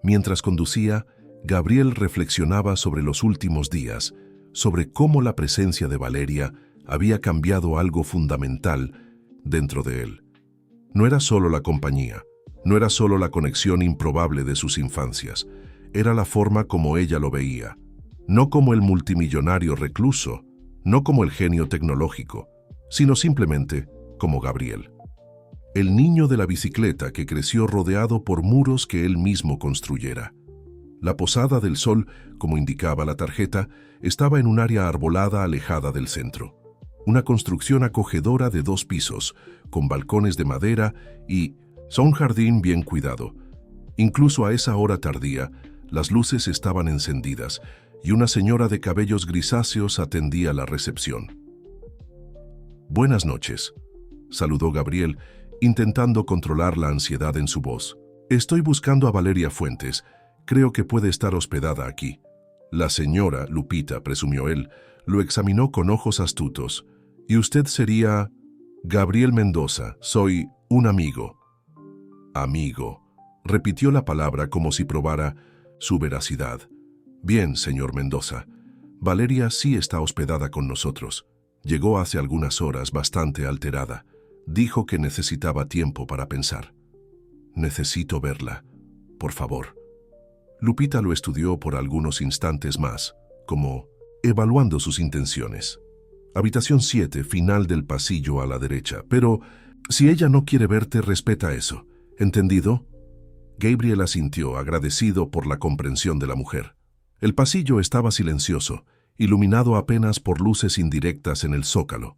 Mientras conducía, Gabriel reflexionaba sobre los últimos días, sobre cómo la presencia de Valeria había cambiado algo fundamental dentro de él. No era solo la compañía, no era solo la conexión improbable de sus infancias, era la forma como ella lo veía, no como el multimillonario recluso, no como el genio tecnológico, sino simplemente como Gabriel. El niño de la bicicleta que creció rodeado por muros que él mismo construyera. La Posada del Sol, como indicaba la tarjeta, estaba en un área arbolada alejada del centro. Una construcción acogedora de 2 pisos, con balcones de madera y un jardín bien cuidado. Incluso a esa hora tardía, las luces estaban encendidas y una señora de cabellos grisáceos atendía la recepción. «Buenas noches», saludó Gabriel, intentando controlar la ansiedad en su voz. «Estoy buscando a Valeria Fuentes. Creo que puede estar hospedada aquí». La señora, Lupita, presumió él, lo examinó con ojos astutos. «¿Y usted sería...?» «Gabriel Mendoza. Soy un amigo». «Amigo», repitió la palabra como si probara su veracidad. «Bien, señor Mendoza. Valeria sí está hospedada con nosotros. Llegó hace algunas horas bastante alterada. Dijo que necesitaba tiempo para pensar». «Necesito verla. Por favor». Lupita lo estudió por algunos instantes más, como evaluando sus intenciones. «Habitación 7, final del pasillo a la derecha. Pero si ella no quiere verte, respeta eso. ¿Entendido?» Gabriel asintió, agradecido por la comprensión de la mujer. El pasillo estaba silencioso, iluminado apenas por luces indirectas en el zócalo.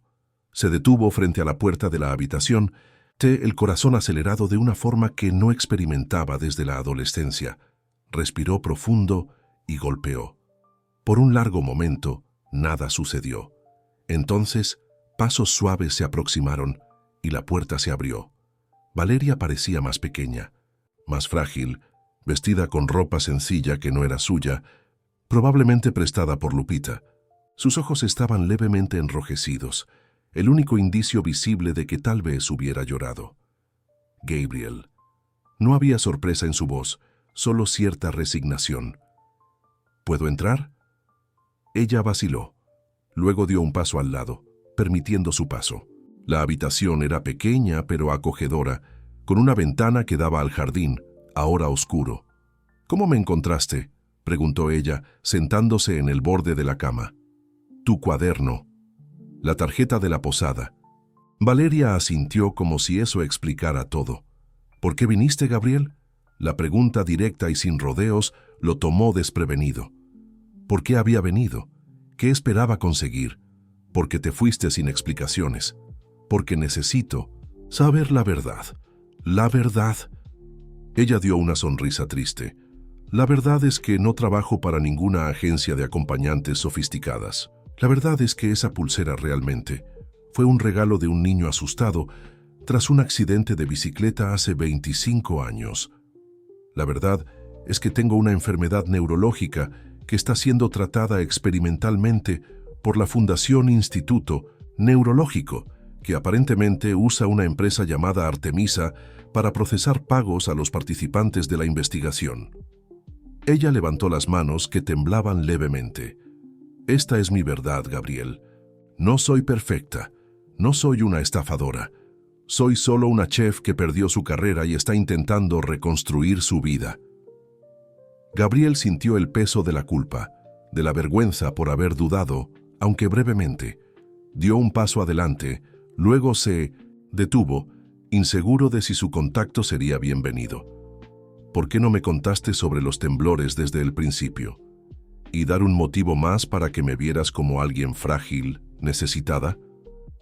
Se detuvo frente a la puerta de la habitación, el corazón acelerado de una forma que no experimentaba desde la adolescencia. Respiró profundo y golpeó. Por un largo momento, nada sucedió. Entonces, pasos suaves se aproximaron y la puerta se abrió. Valeria parecía más pequeña, más frágil, vestida con ropa sencilla que no era suya, probablemente prestada por Lupita. Sus ojos estaban levemente enrojecidos, el único indicio visible de que tal vez hubiera llorado. «Gabriel». No había sorpresa en su voz, solo cierta resignación. «¿Puedo entrar?» Ella vaciló. Luego dio un paso al lado, permitiendo su paso. La habitación era pequeña pero acogedora, con una ventana que daba al jardín, ahora oscuro. «¿Cómo me encontraste?», preguntó ella, sentándose en el borde de la cama. «Tu cuaderno. La tarjeta de la posada». Valeria asintió como si eso explicara todo. «¿Por qué viniste, Gabriel?». La pregunta directa y sin rodeos lo tomó desprevenido. ¿Por qué había venido? ¿Qué esperaba conseguir? Porque te fuiste sin explicaciones. Porque necesito saber la verdad. La verdad. Ella dio una sonrisa triste. La verdad es que no trabajo para ninguna agencia de acompañantes sofisticadas. La verdad es que esa pulsera realmente fue un regalo de un niño asustado tras un accidente de bicicleta hace 25 años. La verdad es que tengo una enfermedad neurológica que está siendo tratada experimentalmente por la Fundación Instituto Neurológico, que aparentemente usa una empresa llamada Artemisa para procesar pagos a los participantes de la investigación. Ella levantó las manos que temblaban levemente. «Esta es mi verdad, Gabriel. No soy perfecta. No soy una estafadora. Soy solo una chef que perdió su carrera y está intentando reconstruir su vida». Gabriel sintió el peso de la culpa, de la vergüenza por haber dudado, aunque brevemente. Dio un paso adelante, luego se detuvo, inseguro de si su contacto sería bienvenido. «¿Por qué no me contaste sobre los temblores desde el principio? ¿Y dar un motivo más para que me vieras como alguien frágil, necesitada?»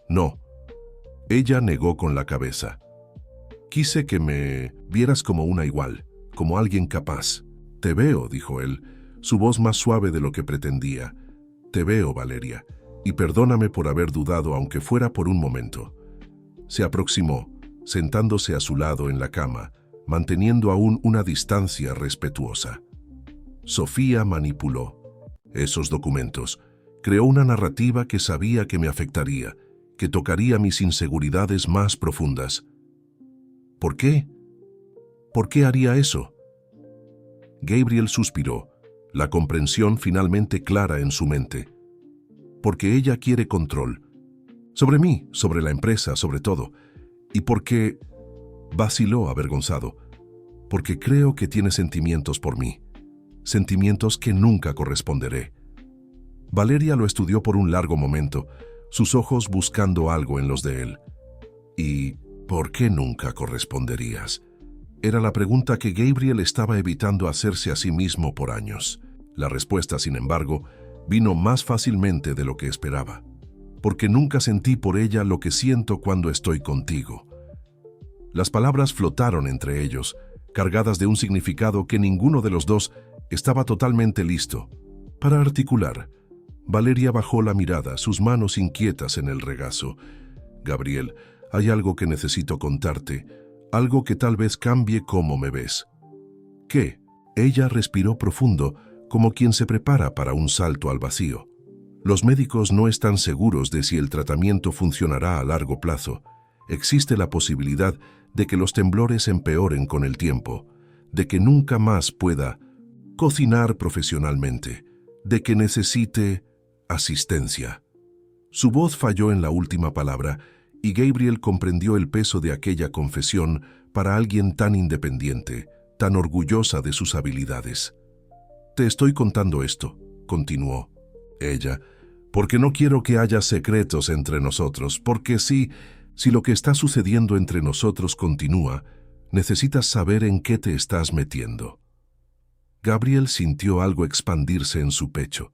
«No». Ella negó con la cabeza. «Quise que me vieras como una igual, como alguien capaz». «Te veo», dijo él, su voz más suave de lo que pretendía. «Te veo, Valeria, y perdóname por haber dudado aunque fuera por un momento». Se aproximó, sentándose a su lado en la cama, manteniendo aún una distancia respetuosa. Sofía manipuló esos documentos, creó una narrativa que sabía que me afectaría, que tocaría mis inseguridades más profundas. ¿Por qué? ¿Por qué haría eso? Gabriel suspiró, la comprensión finalmente clara en su mente. Porque ella quiere control. Sobre mí, sobre la empresa, sobre todo. Y porque... vaciló avergonzado. Porque creo que tiene sentimientos por mí. Sentimientos que nunca corresponderé. Valeria lo estudió por un largo momento, sus ojos buscando algo en los de él. ¿Y por qué nunca corresponderías? Era la pregunta que Gabriel estaba evitando hacerse a sí mismo por años. La respuesta, sin embargo, vino más fácilmente de lo que esperaba. Porque nunca sentí por ella lo que siento cuando estoy contigo. Las palabras flotaron entre ellos, cargadas de un significado que ninguno de los dos estaba totalmente listo para articular. Valeria bajó la mirada, sus manos inquietas en el regazo. Gabriel, hay algo que necesito contarte, algo que tal vez cambie cómo me ves. ¿Qué? Ella respiró profundo, como quien se prepara para un salto al vacío. Los médicos no están seguros de si el tratamiento funcionará a largo plazo. Existe la posibilidad de que los temblores empeoren con el tiempo, de que nunca más pueda cocinar profesionalmente, de que necesite asistencia. Su voz falló en la última palabra y Gabriel comprendió el peso de aquella confesión para alguien tan independiente, tan orgullosa de sus habilidades. «Te estoy contando esto», continuó ella, «porque no quiero que haya secretos entre nosotros, porque si lo que está sucediendo entre nosotros continúa, necesitas saber en qué te estás metiendo». Gabriel sintió algo expandirse en su pecho.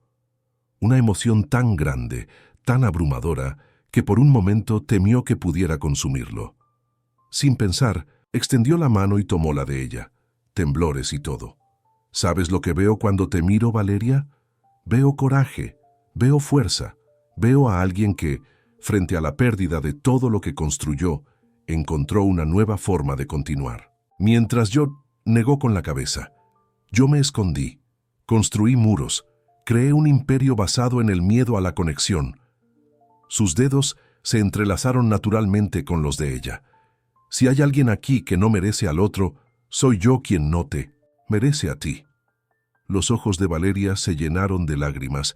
Una emoción tan grande, tan abrumadora, que por un momento temió que pudiera consumirlo. Sin pensar, extendió la mano y tomó la de ella, temblores y todo. ¿Sabes lo que veo cuando te miro, Valeria? Veo coraje, veo fuerza, veo a alguien que, frente a la pérdida de todo lo que construyó, encontró una nueva forma de continuar. Mientras yo negó con la cabeza. Yo me escondí, construí muros, creé un imperio basado en el miedo a la conexión. Sus dedos se entrelazaron naturalmente con los de ella. Si hay alguien aquí que no merece al otro, soy yo quien no te merece a ti. Los ojos de Valeria se llenaron de lágrimas,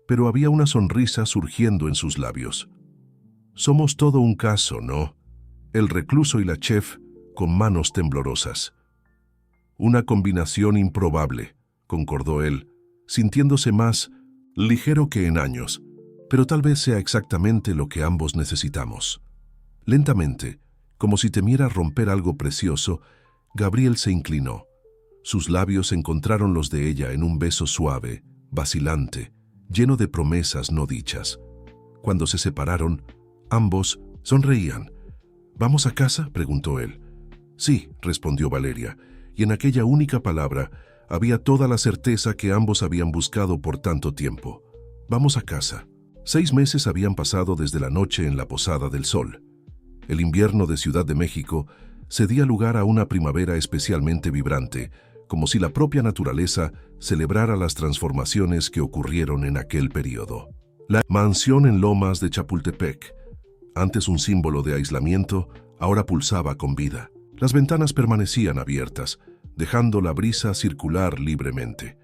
pero había una sonrisa surgiendo en sus labios. Somos todo un caso, ¿no? El recluso y la chef con manos temblorosas. Una combinación improbable, concordó él, sintiéndose más ligero que en años, pero tal vez sea exactamente lo que ambos necesitamos. Lentamente, como si temiera romper algo precioso, Gabriel se inclinó. Sus labios encontraron los de ella en un beso suave, vacilante, lleno de promesas no dichas. Cuando se separaron, ambos sonreían. ¿Vamos a casa?, preguntó él. Sí, respondió Valeria, y en aquella única palabra había toda la certeza que ambos habían buscado por tanto tiempo. Vamos a casa. 6 meses habían pasado desde la noche en la Posada del Sol. El invierno de Ciudad de México cedía lugar a una primavera especialmente vibrante, como si la propia naturaleza celebrara las transformaciones que ocurrieron en aquel periodo. La mansión en Lomas de Chapultepec, antes un símbolo de aislamiento, ahora pulsaba con vida. Las ventanas permanecían abiertas, dejando la brisa circular libremente.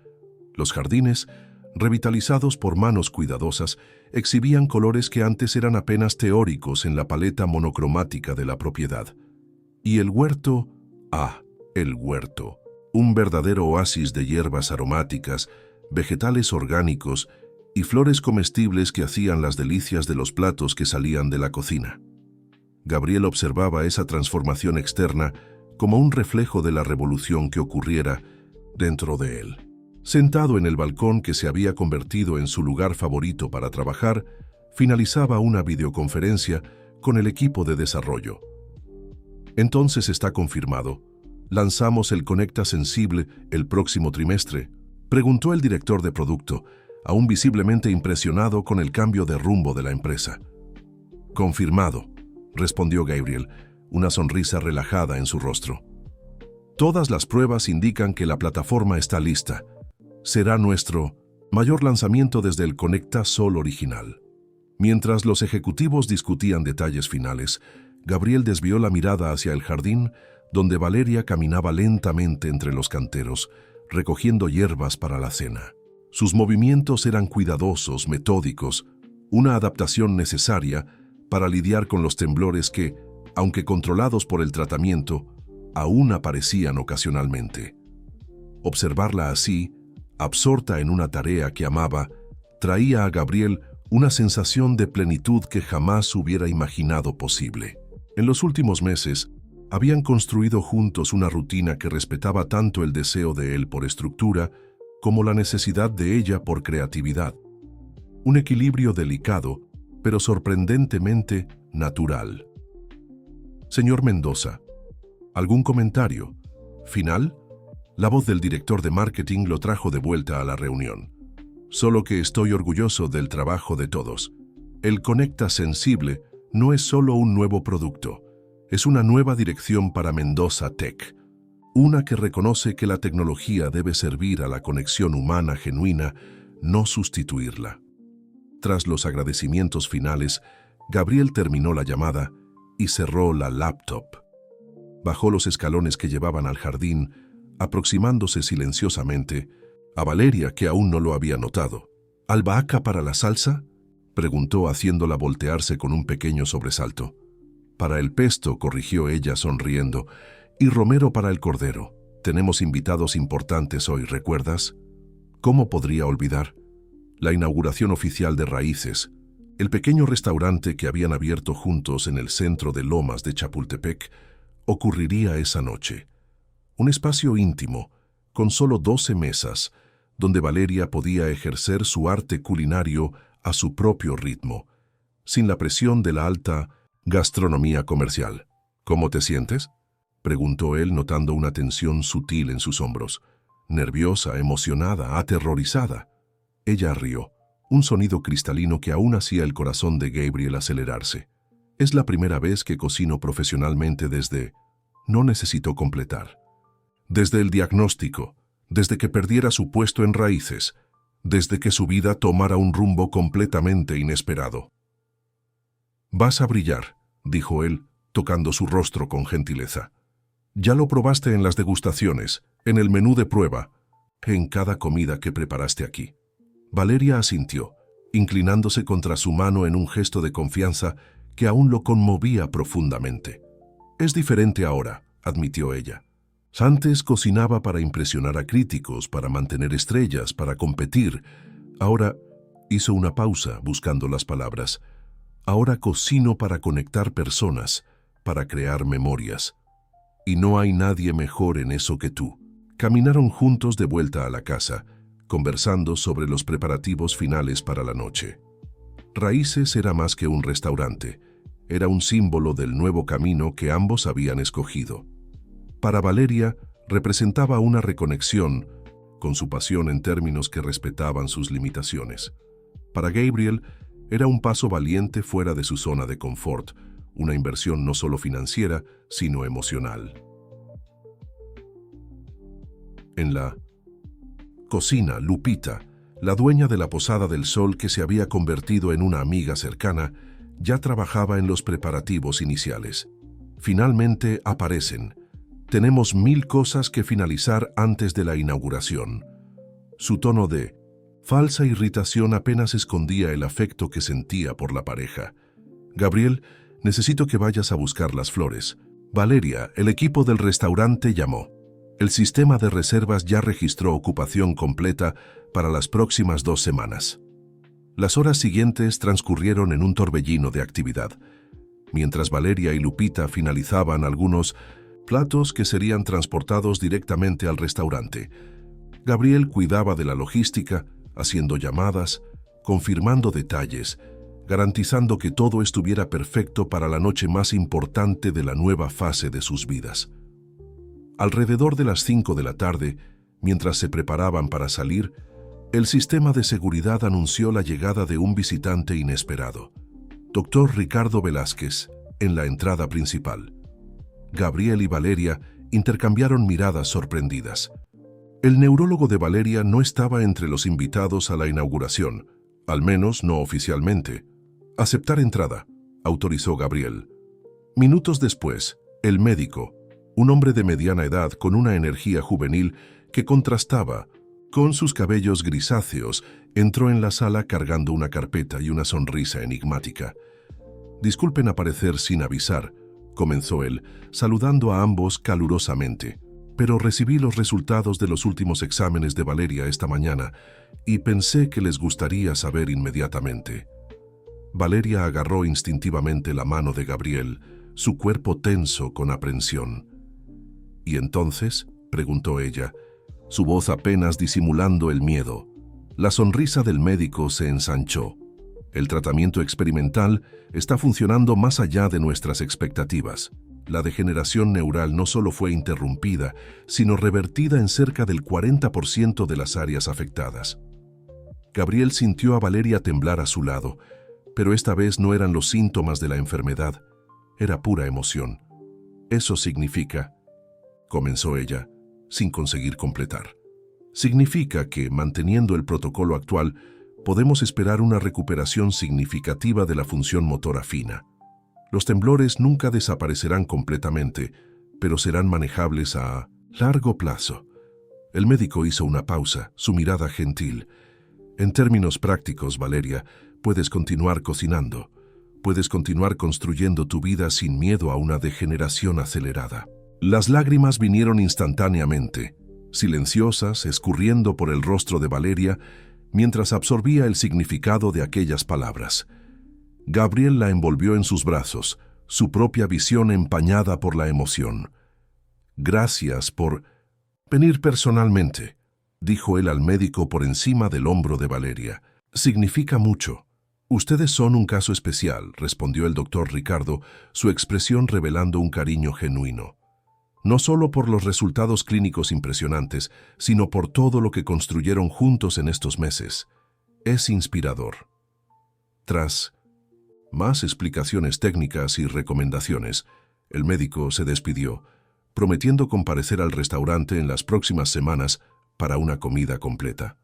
Los jardines, revitalizados por manos cuidadosas, exhibían colores que antes eran apenas teóricos en la paleta monocromática de la propiedad. Y el huerto, el huerto, un verdadero oasis de hierbas aromáticas, vegetales orgánicos y flores comestibles que hacían las delicias de los platos que salían de la cocina. Gabriel observaba esa transformación externa como un reflejo de la revolución que ocurriera dentro de él. Sentado en el balcón que se había convertido en su lugar favorito para trabajar, finalizaba una videoconferencia con el equipo de desarrollo. Entonces está confirmado. ¿Lanzamos el Conecta Sensible el próximo trimestre?, preguntó el director de producto, aún visiblemente impresionado con el cambio de rumbo de la empresa. Confirmado, respondió Gabriel, una sonrisa relajada en su rostro. Todas las pruebas indican que la plataforma está lista. Será nuestro mayor lanzamiento desde el Conecta Sol original. Mientras los ejecutivos discutían detalles finales, Gabriel desvió la mirada hacia el jardín, donde Valeria caminaba lentamente entre los canteros, recogiendo hierbas para la cena. Sus movimientos eran cuidadosos, metódicos, una adaptación necesaria para lidiar con los temblores que, aunque controlados por el tratamiento, aún aparecían ocasionalmente. Observarla así, absorta en una tarea que amaba, traía a Gabriel una sensación de plenitud que jamás hubiera imaginado posible. En los últimos meses, habían construido juntos una rutina que respetaba tanto el deseo de él por estructura como la necesidad de ella por creatividad. Un equilibrio delicado, pero sorprendentemente natural. Señor Mendoza, ¿algún comentario? ¿Final? La voz del director de marketing lo trajo de vuelta a la reunión. Solo que estoy orgulloso del trabajo de todos. El Conecta Sensible no es solo un nuevo producto, es una nueva dirección para Mendoza Tech, una que reconoce que la tecnología debe servir a la conexión humana genuina, no sustituirla. Tras los agradecimientos finales, Gabriel terminó la llamada y cerró la laptop. Bajó los escalones que llevaban al jardín, aproximándose silenciosamente a Valeria, que aún no lo había notado. ¿Albahaca para la salsa?, preguntó haciéndola voltearse con un pequeño sobresalto. Para el pesto, corrigió ella sonriendo, y romero para el cordero. Tenemos invitados importantes hoy, ¿recuerdas? ¿Cómo podría olvidar? La inauguración oficial de Raíces, el pequeño restaurante que habían abierto juntos en el centro de Lomas de Chapultepec, ocurriría esa noche. Un espacio íntimo, con solo 12 mesas, donde Valeria podía ejercer su arte culinario a su propio ritmo, sin la presión de la alta gastronomía comercial. ¿Cómo te sientes?, preguntó él, notando una tensión sutil en sus hombros. Nerviosa, emocionada, aterrorizada. Ella rió, un sonido cristalino que aún hacía el corazón de Gabriel acelerarse. Es la primera vez que cocino profesionalmente desde... No necesitó completar. Desde el diagnóstico, desde que perdiera su puesto en Raíces, desde que su vida tomara un rumbo completamente inesperado. «Vas a brillar», dijo él, tocando su rostro con gentileza. «Ya lo probaste en las degustaciones, en el menú de prueba, en cada comida que preparaste aquí». Valeria asintió, inclinándose contra su mano en un gesto de confianza que aún lo conmovía profundamente. «Es diferente ahora», admitió ella. Antes cocinaba para impresionar a críticos, para mantener estrellas, para competir. Ahora hizo una pausa buscando las palabras. Ahora cocino para conectar personas, para crear memorias. Y no hay nadie mejor en eso que tú. Caminaron juntos de vuelta a la casa, conversando sobre los preparativos finales para la noche. Raíces era más que un restaurante, era un símbolo del nuevo camino que ambos habían escogido. Para Valeria, representaba una reconexión con su pasión en términos que respetaban sus limitaciones. Para Gabriel, era un paso valiente fuera de su zona de confort, una inversión no solo financiera, sino emocional. En la cocina, Lupita, la dueña de la Posada del Sol que se había convertido en una amiga cercana, ya trabajaba en los preparativos iniciales. Finalmente aparecen. Tenemos 1000 cosas que finalizar antes de la inauguración. Su tono de falsa irritación apenas escondía el afecto que sentía por la pareja. Gabriel, necesito que vayas a buscar las flores. Valeria, el equipo del restaurante llamó. El sistema de reservas ya registró ocupación completa para las próximas 2 semanas. Las horas siguientes transcurrieron en un torbellino de actividad. Mientras Valeria y Lupita finalizaban algunos platos que serían transportados directamente al restaurante, Gabriel cuidaba de la logística, haciendo llamadas, confirmando detalles, garantizando que todo estuviera perfecto para la noche más importante de la nueva fase de sus vidas. Alrededor de las 5 de la tarde, mientras se preparaban para salir, el sistema de seguridad anunció la llegada de un visitante inesperado, Dr. Ricardo Velázquez, en la entrada principal. Gabriel y Valeria intercambiaron miradas sorprendidas. El neurólogo de Valeria no estaba entre los invitados a la inauguración, al menos no oficialmente. Aceptar entrada, autorizó Gabriel. Minutos después, el médico, un hombre de mediana edad con una energía juvenil que contrastaba con sus cabellos grisáceos, entró en la sala cargando una carpeta y una sonrisa enigmática. «Disculpen aparecer sin avisar», comenzó él, saludando a ambos calurosamente. «Pero recibí los resultados de los últimos exámenes de Valeria esta mañana y pensé que les gustaría saber inmediatamente». Valeria agarró instintivamente la mano de Gabriel, su cuerpo tenso con aprensión. «¿Y entonces?», preguntó ella, su voz apenas disimulando el miedo. La sonrisa del médico se ensanchó. «El tratamiento experimental está funcionando más allá de nuestras expectativas. La degeneración neural no solo fue interrumpida, sino revertida en cerca del 40% de las áreas afectadas». Gabriel sintió a Valeria temblar a su lado, pero esta vez no eran los síntomas de la enfermedad, era pura emoción. «Eso significa», comenzó ella, sin conseguir completar. «Significa que, manteniendo el protocolo actual, podemos esperar una recuperación significativa de la función motora fina. Los temblores nunca desaparecerán completamente, pero serán manejables a largo plazo». El médico hizo una pausa, su mirada gentil. «En términos prácticos, Valeria, puedes continuar cocinando. Puedes continuar construyendo tu vida sin miedo a una degeneración acelerada». Las lágrimas vinieron instantáneamente, silenciosas, escurriendo por el rostro de Valeria, mientras absorbía el significado de aquellas palabras. Gabriel la envolvió en sus brazos, su propia visión empañada por la emoción. «Gracias por venir personalmente», dijo él al médico por encima del hombro de Valeria. «Significa mucho». «Ustedes son un caso especial», respondió el doctor Ricardo, su expresión revelando un cariño genuino. «No solo por los resultados clínicos impresionantes, sino por todo lo que construyeron juntos en estos meses. Es inspirador». Tras más explicaciones técnicas y recomendaciones, el médico se despidió, prometiendo comparecer al restaurante en las próximas semanas para una comida completa.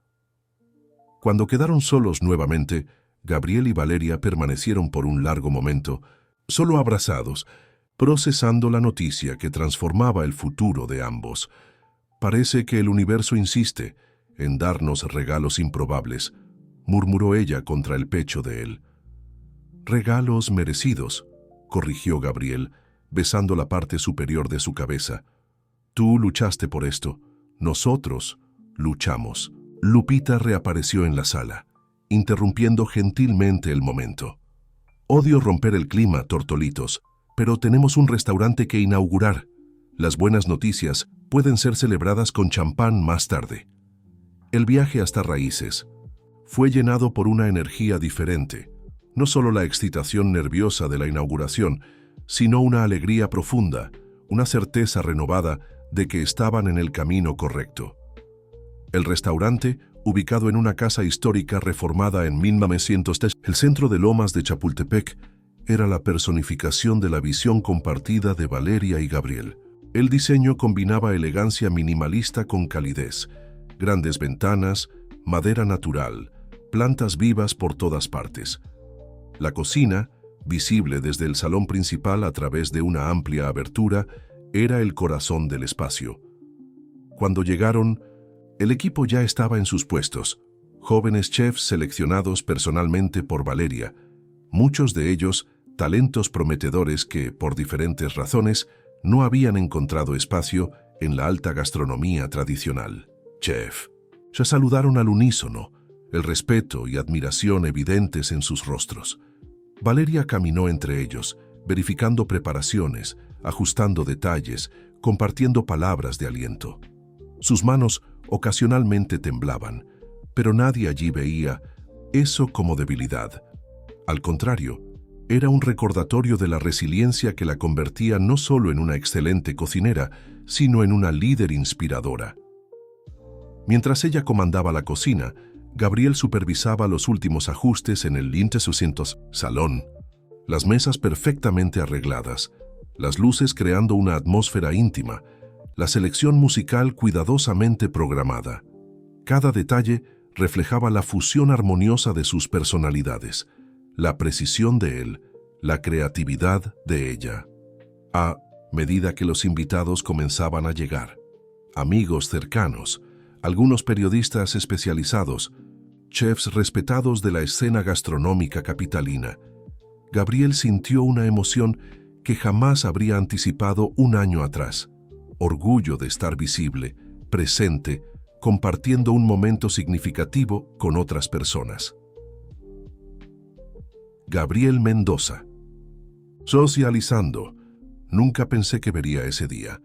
Cuando quedaron solos nuevamente, Gabriel y Valeria permanecieron por un largo momento, solo abrazados, procesando la noticia que transformaba el futuro de ambos. «Parece que el universo insiste en darnos regalos improbables», murmuró ella contra el pecho de él. «Regalos merecidos», corrigió Gabriel, besando la parte superior de su cabeza. «Tú luchaste por esto, nosotros luchamos». Lupita reapareció en la sala, interrumpiendo gentilmente el momento. «Odio romper el clima, tortolitos, pero tenemos un restaurante que inaugurar. Las buenas noticias pueden ser celebradas con champán más tarde». El viaje hasta Raíces fue llenado por una energía diferente, no solo la excitación nerviosa de la inauguración, sino una alegría profunda, una certeza renovada de que estaban en el camino correcto. El restaurante, ubicado en una casa histórica reformada en 1903, el centro de Lomas de Chapultepec, era la personificación de la visión compartida de Valeria y Gabriel. El diseño combinaba elegancia minimalista con calidez, grandes ventanas, madera natural, plantas vivas por todas partes. La cocina, visible desde el salón principal a través de una amplia abertura, era el corazón del espacio. Cuando llegaron, el equipo ya estaba en sus puestos, jóvenes chefs seleccionados personalmente por Valeria, muchos de ellos talentos prometedores que, por diferentes razones, no habían encontrado espacio en la alta gastronomía tradicional. «Chef», se saludaron al unísono, el respeto y admiración evidentes en sus rostros. Valeria caminó entre ellos, verificando preparaciones, ajustando detalles, compartiendo palabras de aliento. Sus manos ocasionalmente temblaban, pero nadie allí veía eso como debilidad. Al contrario, era un recordatorio de la resiliencia que la convertía no solo en una excelente cocinera, sino en una líder inspiradora. Mientras ella comandaba la cocina, Gabriel supervisaba los últimos ajustes en el lintesucientos salón, las mesas perfectamente arregladas, las luces creando una atmósfera íntima, la selección musical cuidadosamente programada. Cada detalle reflejaba la fusión armoniosa de sus personalidades, la precisión de él, la creatividad de ella. A medida que los invitados comenzaban a llegar, amigos cercanos, algunos periodistas especializados, chefs respetados de la escena gastronómica capitalina, Gabriel sintió una emoción que jamás habría anticipado un año atrás. Orgullo de estar visible, presente, compartiendo un momento significativo con otras personas. Gabriel Mendoza. Socializando. Nunca pensé que vería ese día.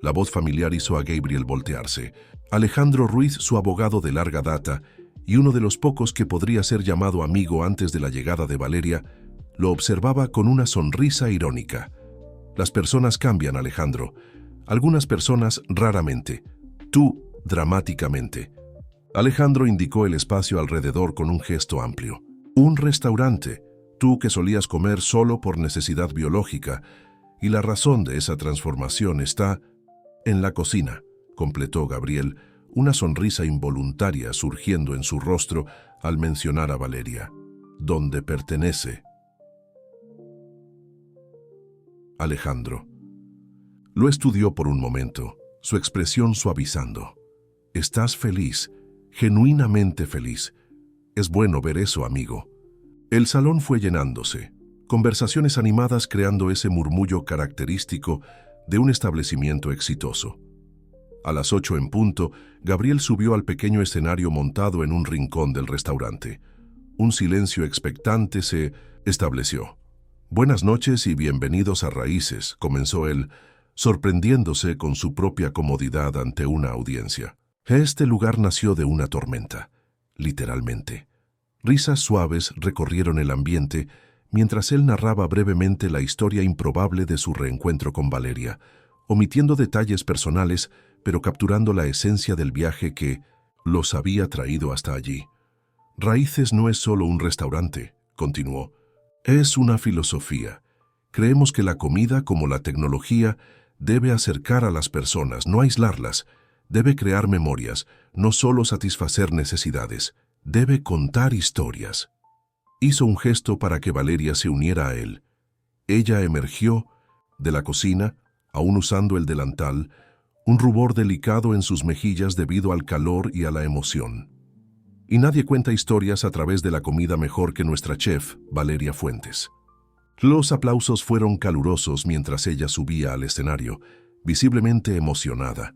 La voz familiar hizo a Gabriel voltearse. Alejandro Ruiz, su abogado de larga data, y uno de los pocos que podría ser llamado amigo antes de la llegada de Valeria, lo observaba con una sonrisa irónica. Las personas cambian, Alejandro. Algunas personas raramente. Tú, dramáticamente. Alejandro indicó el espacio alrededor con un gesto amplio. Un restaurante. Tú que solías comer solo por necesidad biológica. Y la razón de esa transformación está en la cocina, completó Gabriel, una sonrisa involuntaria surgiendo en su rostro al mencionar a Valeria. Donde pertenece. Alejandro. Lo estudió por un momento, su expresión suavizando. Estás feliz, genuinamente feliz. Es bueno ver eso, amigo. El salón fue llenándose, conversaciones animadas creando ese murmullo característico de un establecimiento exitoso. A las 8 en punto, Gabriel subió al pequeño escenario montado en un rincón del restaurante. Un silencio expectante se estableció. Buenas noches y bienvenidos a Raíces, comenzó él, sorprendiéndose con su propia comodidad ante una audiencia. Este lugar nació de una tormenta, literalmente. Risas suaves recorrieron el ambiente mientras él narraba brevemente la historia improbable de su reencuentro con Valeria, omitiendo detalles personales, pero capturando la esencia del viaje que los había traído hasta allí. Raíces no es solo un restaurante, continuó. Es una filosofía. Creemos que la comida, como la tecnología, debe acercar a las personas, no aislarlas. Debe crear memorias, no solo satisfacer necesidades. Debe contar historias. Hizo un gesto para que Valeria se uniera a él. Ella emergió de la cocina, aún usando el delantal, un rubor delicado en sus mejillas debido al calor y a la emoción. Y nadie cuenta historias a través de la comida mejor que nuestra chef, Valeria Fuentes. Los aplausos fueron calurosos mientras ella subía al escenario, visiblemente emocionada.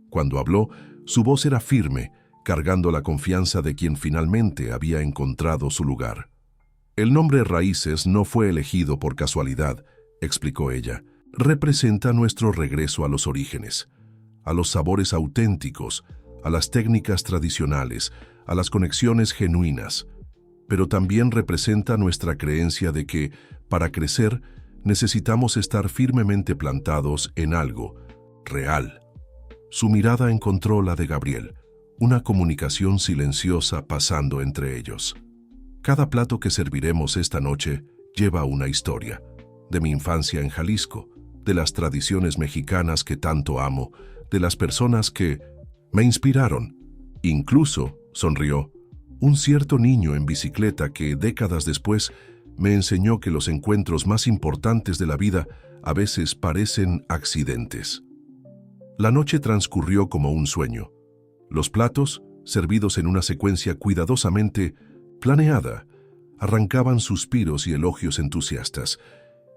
Cuando habló, su voz era firme, cargando la confianza de quien finalmente había encontrado su lugar. El nombre Raíces no fue elegido por casualidad, explicó ella. Representa nuestro regreso a los orígenes, a los sabores auténticos, a las técnicas tradicionales, a las conexiones genuinas, pero también representa nuestra creencia de que, para crecer, necesitamos estar firmemente plantados en algo real. Su mirada encontró la de Gabriel, una comunicación silenciosa pasando entre ellos. Cada plato que serviremos esta noche lleva una historia, de mi infancia en Jalisco, de las tradiciones mexicanas que tanto amo, de las personas que me inspiraron. Incluso, sonrió, un cierto niño en bicicleta que décadas después me enseñó que los encuentros más importantes de la vida a veces parecen accidentes. La noche transcurrió como un sueño. Los platos, servidos en una secuencia cuidadosamente planeada, arrancaban suspiros y elogios entusiastas.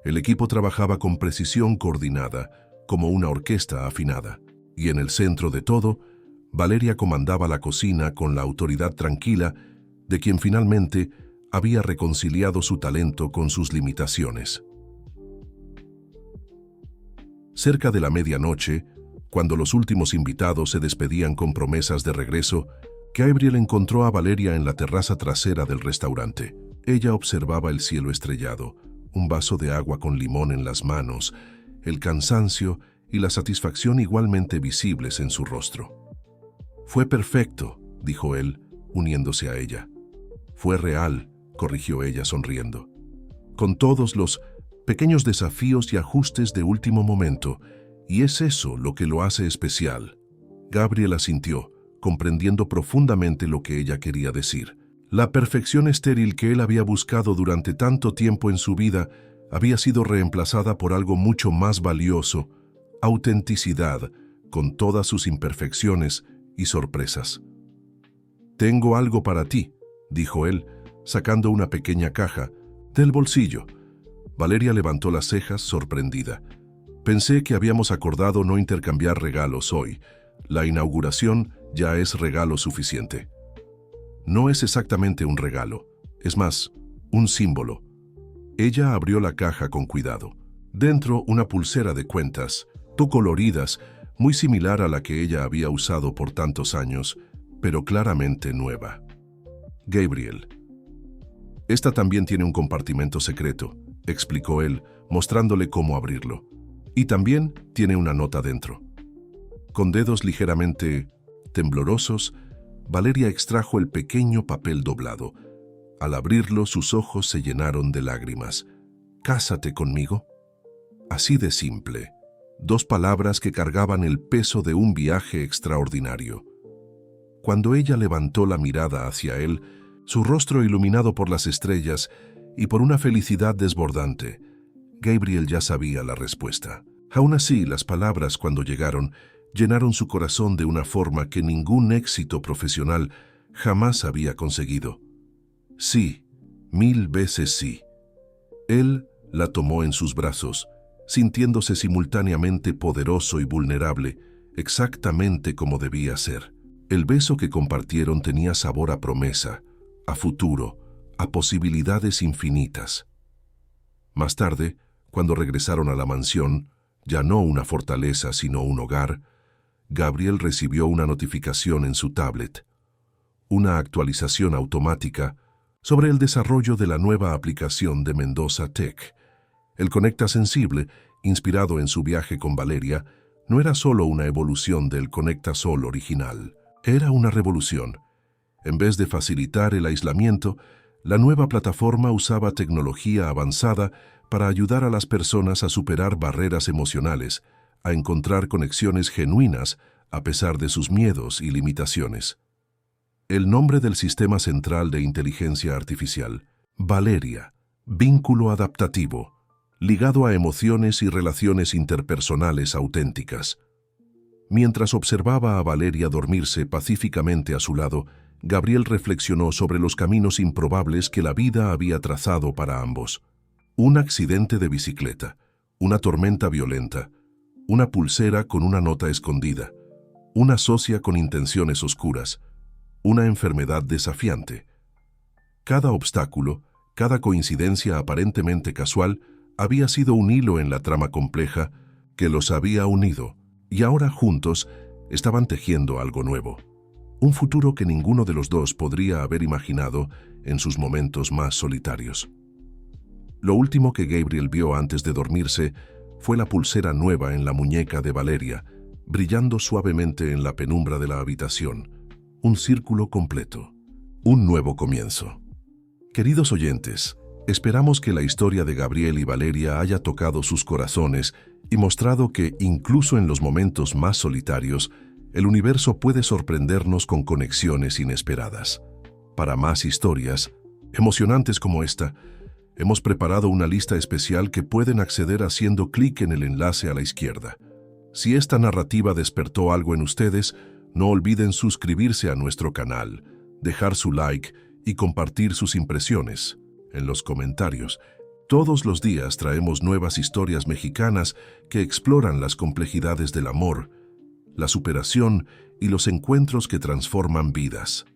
El equipo trabajaba con precisión coordinada, como una orquesta afinada. Y en el centro de todo, Valeria comandaba la cocina con la autoridad tranquila de quien finalmente había reconciliado su talento con sus limitaciones. Cerca de la medianoche, cuando los últimos invitados se despedían con promesas de regreso, Gabriel encontró a Valeria en la terraza trasera del restaurante. Ella observaba el cielo estrellado, un vaso de agua con limón en las manos, el cansancio y la satisfacción igualmente visibles en su rostro. Fue perfecto, dijo él, uniéndose a ella. Fue real, corrigió ella sonriendo. Con todos los pequeños desafíos y ajustes de último momento, y es eso lo que lo hace especial. Gabriel asintió, comprendiendo profundamente lo que ella quería decir. La perfección estéril que él había buscado durante tanto tiempo en su vida había sido reemplazada por algo mucho más valioso: autenticidad, con todas sus imperfecciones y sorpresas. «Tengo algo para ti», dijo él, sacando una pequeña caja del bolsillo. Valeria levantó las cejas, sorprendida. «Pensé que habíamos acordado no intercambiar regalos hoy. La inauguración ya es regalo suficiente». «No es exactamente un regalo, es más, un símbolo». Ella abrió la caja con cuidado. Dentro, una pulsera de cuentas, coloridas, muy similar a la que ella había usado por tantos años, pero claramente nueva. «Gabriel. Esta también tiene un compartimento secreto», explicó él, mostrándole cómo abrirlo. «Y también tiene una nota dentro». Con dedos ligeramente temblorosos, Valeria extrajo el pequeño papel doblado. Al abrirlo, sus ojos se llenaron de lágrimas. «¿Cásate conmigo?». Así de simple. 2 palabras que cargaban el peso de un viaje extraordinario. Cuando ella levantó la mirada hacia él, su rostro iluminado por las estrellas y por una felicidad desbordante, Gabriel ya sabía la respuesta. Aún así, las palabras, cuando llegaron, llenaron su corazón de una forma que ningún éxito profesional jamás había conseguido. Sí, 1000 veces sí. Él la tomó en sus brazos, sintiéndose simultáneamente poderoso y vulnerable, exactamente como debía ser. El beso que compartieron tenía sabor a promesa, a futuro, a posibilidades infinitas. Más tarde, cuando regresaron a la mansión, ya no una fortaleza sino un hogar, Gabriel recibió una notificación en su tablet, una actualización automática sobre el desarrollo de la nueva aplicación de Mendoza Tech. El Conecta Sensible, inspirado en su viaje con Valeria, no era solo una evolución del Conecta Sol original, era una revolución. En vez de facilitar el aislamiento, la nueva plataforma usaba tecnología avanzada para ayudar a las personas a superar barreras emocionales, a encontrar conexiones genuinas a pesar de sus miedos y limitaciones. El nombre del sistema central de inteligencia artificial: Valeria, vínculo adaptativo, ligado a emociones y relaciones interpersonales auténticas. Mientras observaba a Valeria dormirse pacíficamente a su lado, Gabriel reflexionó sobre los caminos improbables que la vida había trazado para ambos. Un accidente de bicicleta, una tormenta violenta, una pulsera con una nota escondida, una socia con intenciones oscuras, una enfermedad desafiante. Cada obstáculo, cada coincidencia aparentemente casual, había sido un hilo en la trama compleja que los había unido, y ahora juntos estaban tejiendo algo nuevo. Un futuro que ninguno de los dos podría haber imaginado en sus momentos más solitarios. Lo último que Gabriel vio antes de dormirse fue la pulsera nueva en la muñeca de Valeria, brillando suavemente en la penumbra de la habitación. Un círculo completo. Un nuevo comienzo. Queridos oyentes, esperamos que la historia de Gabriel y Valeria haya tocado sus corazones y mostrado que, incluso en los momentos más solitarios, el universo puede sorprendernos con conexiones inesperadas. Para más historias emocionantes como esta, hemos preparado una lista especial que pueden acceder haciendo clic en el enlace a la izquierda. Si esta narrativa despertó algo en ustedes, no olviden suscribirse a nuestro canal, dejar su like y compartir sus impresiones en los comentarios. Todos los días traemos nuevas historias mexicanas que exploran las complejidades del amor, la superación y los encuentros que transforman vidas.